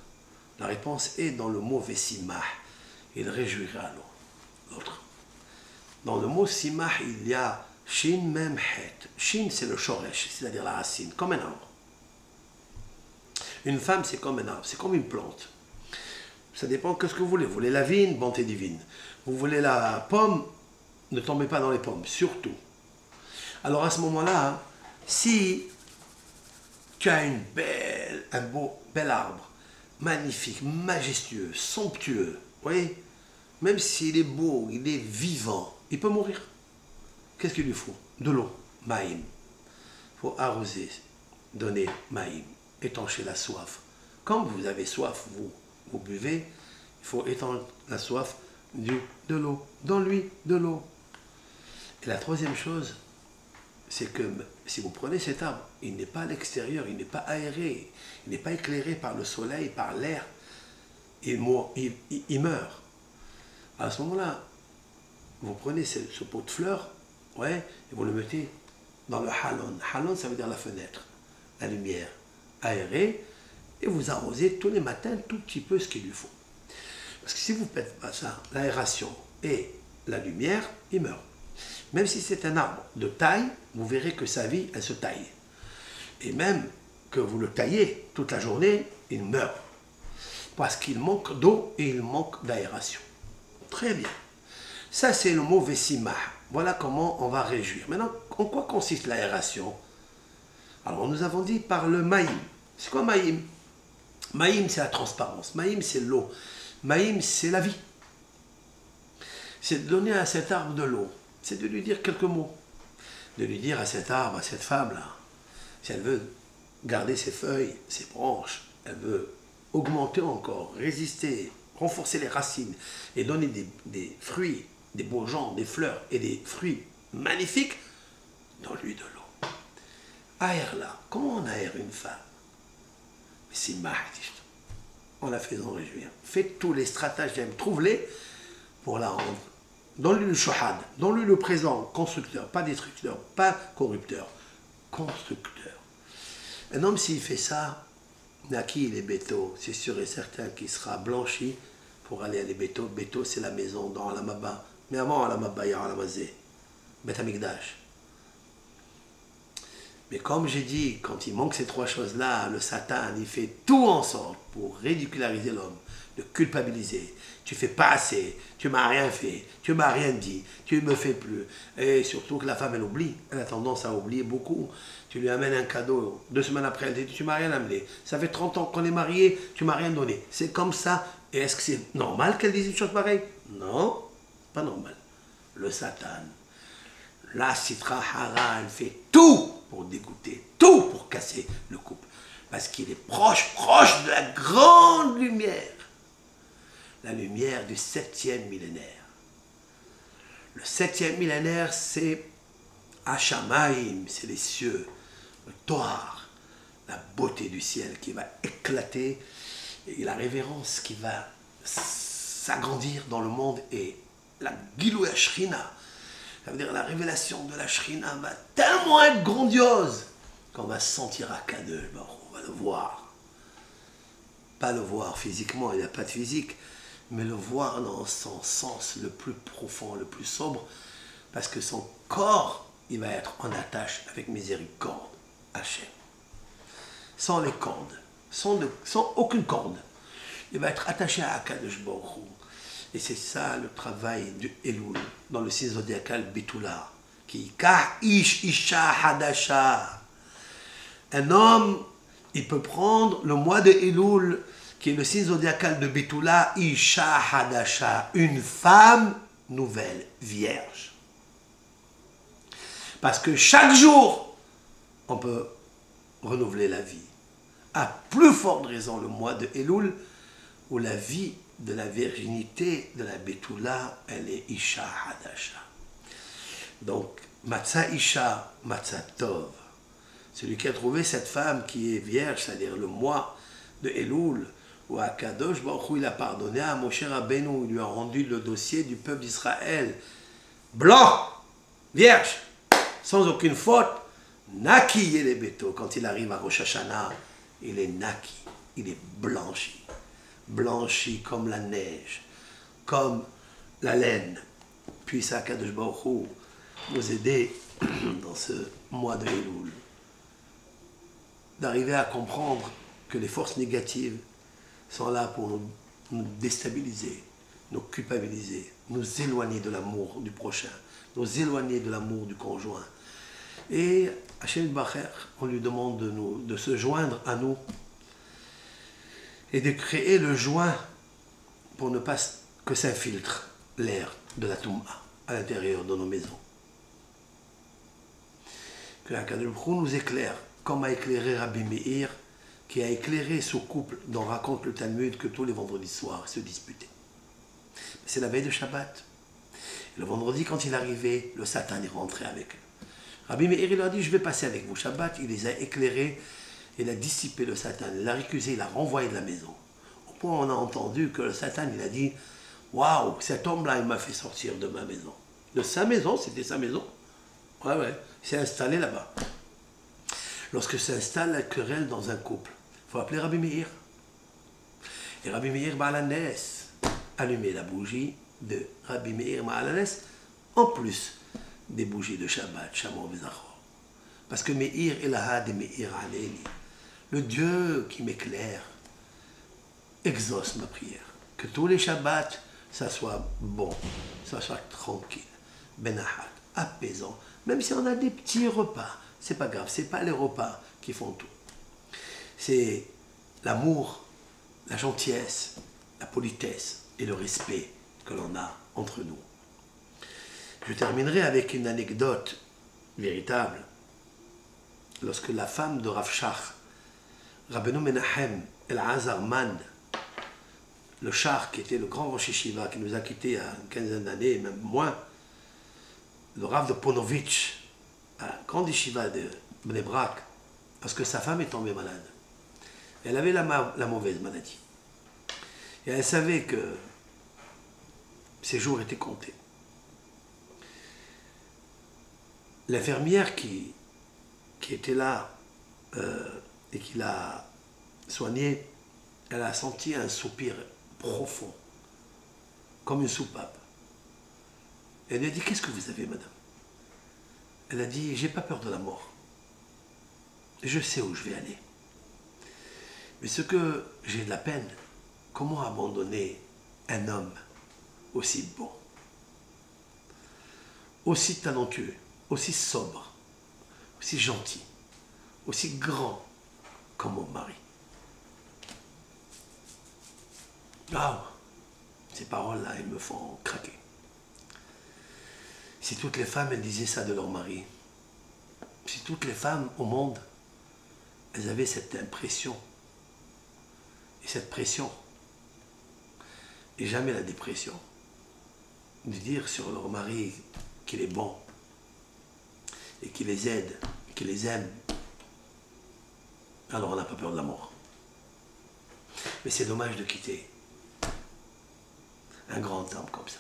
La réponse est dans le mot Vesimah. Il réjouira l'autre. Dans le mot Simah, il y a Shin Mem Het. Shin, c'est le shoresh, c'est-à-dire la racine, comme un arbre. Une femme, c'est comme un arbre, c'est comme une plante. Ça dépend de ce que vous voulez. Vous voulez la vigne, bonté divine. Vous voulez la pomme, ne tombez pas dans les pommes, surtout. Alors à ce moment-là, si tu as un bel arbre, magnifique, majestueux, somptueux, vous voyez, même s'il est beau, il est vivant, il peut mourir. Qu'est-ce qu'il lui faut? De l'eau, maïm. Il faut arroser, donner maïm, étancher la soif. Quand vous avez soif, vous buvez, il faut étendre la soif de l'eau. Donne-lui de l'eau. Et la troisième chose, c'est que si vous prenez cet arbre, il n'est pas à l'extérieur, il n'est pas aéré, il n'est pas éclairé par le soleil, par l'air, il meurt. À ce moment-là, vous prenez ce pot de fleurs, ouais, et vous le mettez dans le halon. Halon, ça veut dire la fenêtre, la lumière aérée, et vous arrosez tous les matins tout petit peu ce qu'il lui faut. Parce que si vous ne faites pas ça, l'aération et la lumière, il meurt. Même si c'est un arbre de taille, vous verrez que sa vie, elle se taille. Et même que vous le taillez toute la journée, il meurt. Parce qu'il manque d'eau et il manque d'aération. Très bien. Ça, c'est le mot Vesimah. Voilà comment on va réjouir. Maintenant, en quoi consiste l'aération? Alors, nous avons dit par le maïm. C'est quoi maïm? Maïm, c'est la transparence. Maïm, c'est l'eau. Maïm, c'est la vie. C'est de donner à cet arbre de l'eau. C'est de lui dire quelques mots. de lui dire à cet arbre, à cette femme-là, si elle veut garder ses feuilles, ses branches, elle veut augmenter encore, résister, renforcer les racines et donner des fruits, des beaux gens, des fleurs et des fruits magnifiques, donne-lui de l'eau. Aère-la. Comment on aère une femme? C'est mahdish. En la faisant réjouir. Faites tous les stratagèmes, trouve-les pour la rendre. Donne-lui le shohad, donne-lui le présent, constructeur, pas destructeur, pas corrupteur, constructeur. Un homme, s'il fait ça, Naki, il est béto, c'est sûr et certain qu'il sera blanchi pour aller à les béto. Béto, c'est la maison dans Alamaba. Mais avant Alamaba, il y a Alamazé, Bet Amikdash. Mais comme j'ai dit, quand il manque ces trois choses-là, le Satan, il fait tout en sorte pour ridiculariser l'homme, le culpabiliser. Tu fais pas assez, tu m'as rien fait, tu m'as rien dit, tu me fais plus. Et surtout que la femme, elle oublie. Elle a tendance à oublier beaucoup. Tu lui amènes un cadeau, 2 semaines après, elle dit, tu m'as rien amené. Ça fait 30 ans qu'on est mariés, tu m'as rien donné. C'est comme ça. Et est-ce que c'est normal qu'elle dise une chose pareille? Non, pas normal. Le Satan, la Sitra Hara, elle fait tout pour dégoûter, tout pour casser le couple. Parce qu'il est proche de la grande lumière. La lumière du 7e millénaire. Le 7e millénaire, c'est Hashamaim, c'est les cieux, le Toar, la beauté du ciel qui va éclater et la révérence qui va s'agrandir dans le monde et la Gilou Shrina. Ça veut dire la révélation de la Shrina va tellement être grandiose qu'on va sentir à Kadesh, on va le voir. Pas le voir physiquement, il n'y a pas de physique, mais le voir dans son sens le plus profond, le plus sobre, parce que son corps, il va être en attache avec miséricorde, Hachem. Sans les cordes, sans aucune corde. Il va être attaché à Akadosh Baruch Hu. Et c'est ça le travail du Elul, dans le signe zodiacal Betula, qui Kah Ish Isha Hadasha. Un homme, il peut prendre le mois de Elul, qui est le signe zodiacal de Betula, Isha Hadasha, une femme nouvelle, vierge. Parce que chaque jour, on peut renouveler la vie. À plus forte raison, le mois de Elul, où la vie de la virginité de la Betula, elle est Isha Hadasha. Donc, Matzah Isha, Matzah Tov. Celui qui a trouvé cette femme qui est vierge, c'est-à-dire le mois de Elul, où Akadosh Baruch Hu, il a pardonné à Moshe Rabbeinu, il lui a rendu le dossier du peuple d'Israël. Blanc, vierge, sans aucune faute, Naki et les bétos. Quand il arrive à Rosh Hashanah, il est Naki, il est blanchi. Blanchi comme la neige, comme la laine. Puisse Akadosh Baruch Hu nous aider dans ce mois de Elul, d'arriver à comprendre que les forces négatives sont là pour nous déstabiliser, nous culpabiliser, nous éloigner de l'amour du prochain, nous éloigner de l'amour du conjoint. Et Hachem Bacher, on lui demande de se joindre à nous et de créer le joint pour ne pas que s'infiltre l'air de la Touma à l'intérieur de nos maisons. Que Akadosh Baruch Hu nous éclaire, comme a éclairé Rabbi Meir, qui a éclairé ce couple dont raconte le Talmud que tous les vendredis soirs se disputaient. C'est la veille de Shabbat. Et le vendredi, quand il arrivait, le Satan est rentré avec eux. Rabbi Meir, il leur a dit, je vais passer avec vous. Shabbat, il les a éclairés, il a dissipé le Satan, il l'a récusé, il l'a renvoyé de la maison. Au point où on a entendu que le Satan, il a dit, waouh, cet homme-là, il m'a fait sortir de ma maison. De sa maison, c'était sa maison. Ouais, il s'est installé là-bas. Lorsque s'installe la querelle dans un couple, il faut appeler Rabbi Meir. Et Rabbi Meir Ma'alanes, allumer la bougie de Rabbi Meir Ma'alanes, en plus des bougies de Shabbat, Shamor Bezachor. Parce que Meir Elahad et Meir Aleni, le Dieu qui m'éclaire, exauce ma prière. Que tous les Shabbats, ça soit bon, ça soit tranquille, benahat, apaisant. Même si on a des petits repas, c'est pas grave, c'est pas les repas qui font tout. C'est l'amour, la gentillesse, la politesse et le respect que l'on a entre nous. Je terminerai avec une anecdote véritable, lorsque la femme de Rav Shach, Rabbeinu Menachem El-Azar Man, le Shach qui était le grand Rosh Yeshiva qui nous a quittés il y a une quinzaine d'années, même moins, le Rav de Ponovitch, à la grande Yeshiva de Bnei Brak, parce que sa femme est tombée malade. Elle avait la mauvaise maladie. Et elle savait que ses jours étaient comptés. L'infirmière qui était là et qui l'a soignée, elle a senti un soupir profond, comme une soupape. Elle lui a dit, qu'est-ce que vous avez, madame? Elle a dit, j'ai pas peur de la mort. Je sais où je vais aller. Mais ce que j'ai de la peine, comment abandonner un homme aussi bon, aussi talentueux, aussi sobre, aussi gentil, aussi grand comme mon mari. Ah, ces paroles-là, elles me font craquer. Si toutes les femmes, elles disaient ça de leur mari, si toutes les femmes au monde, elles avaient cette impression et cette pression, et jamais la dépression, de dire sur leur mari qu'il est bon, et qu'il les aide, qu'il les aime, alors on n'a pas peur de la mort. Mais c'est dommage de quitter un grand homme comme ça.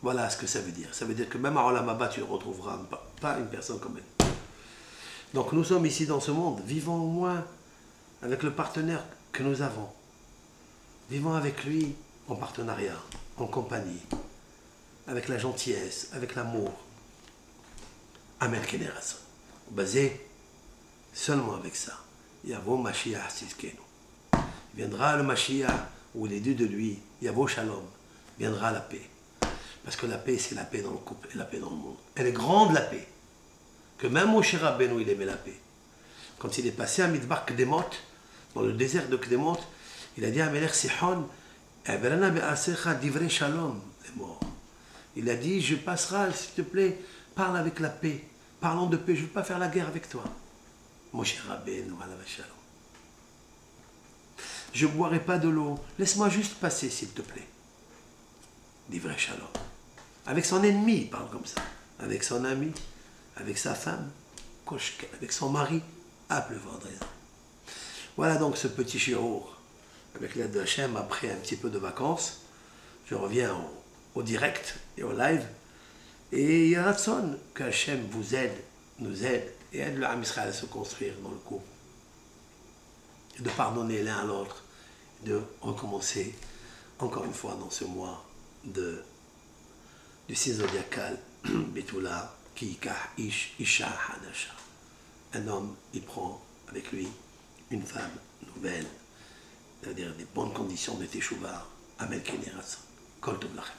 Voilà ce que ça veut dire. Ça veut dire que même à Olam Haba, tu ne retrouveras pas une personne comme elle. Donc nous sommes ici dans ce monde, vivons au moins avec le partenaire que nous avons. Vivons avec lui en partenariat, en compagnie, avec la gentillesse, avec l'amour. Amen Keneratson. Basé seulement avec ça. Yavo Mashiach Siskenu. Viendra le Mashiach, où les deux de lui, Yavo Shalom, viendra la paix. Parce que la paix, c'est la paix dans le couple et la paix dans le monde. Elle est grande, la paix. Que même Moshe Rabbeinu, il aimait la paix. Quand il est passé à Midbar Kdemot, dans le désert de Kdemot, il a dit à Melech Sihon, divrei shalom, les morts. Il a dit, je passerai, s'il te plaît, parle avec la paix. Parlons de paix, je ne veux pas faire la guerre avec toi. Moshe Rabbeinu, alav shalom. Je ne boirai pas de l'eau, laisse-moi juste passer, s'il te plaît. Divrei shalom. Avec son ennemi, il parle comme ça. Avec son ami, avec sa femme, avec son mari, à plus forte raison. Voilà donc ce petit shiur, avec l'aide de Hachem, après un petit peu de vacances. Je reviens au direct et au live. Et il y a Ratson que Hachem vous aide, nous aide, et aide le Ham Israël à se construire dans le couple. Et de pardonner l'un à l'autre, de recommencer encore une fois dans ce mois du signe zodiacal, Betula, Kikah, Ish, Isha, Hadasha. Un homme, il prend avec lui une femme nouvelle, c'est-à-dire des bonnes conditions de Teshuvah, Amen Keneratson. Kol Tov Lachem.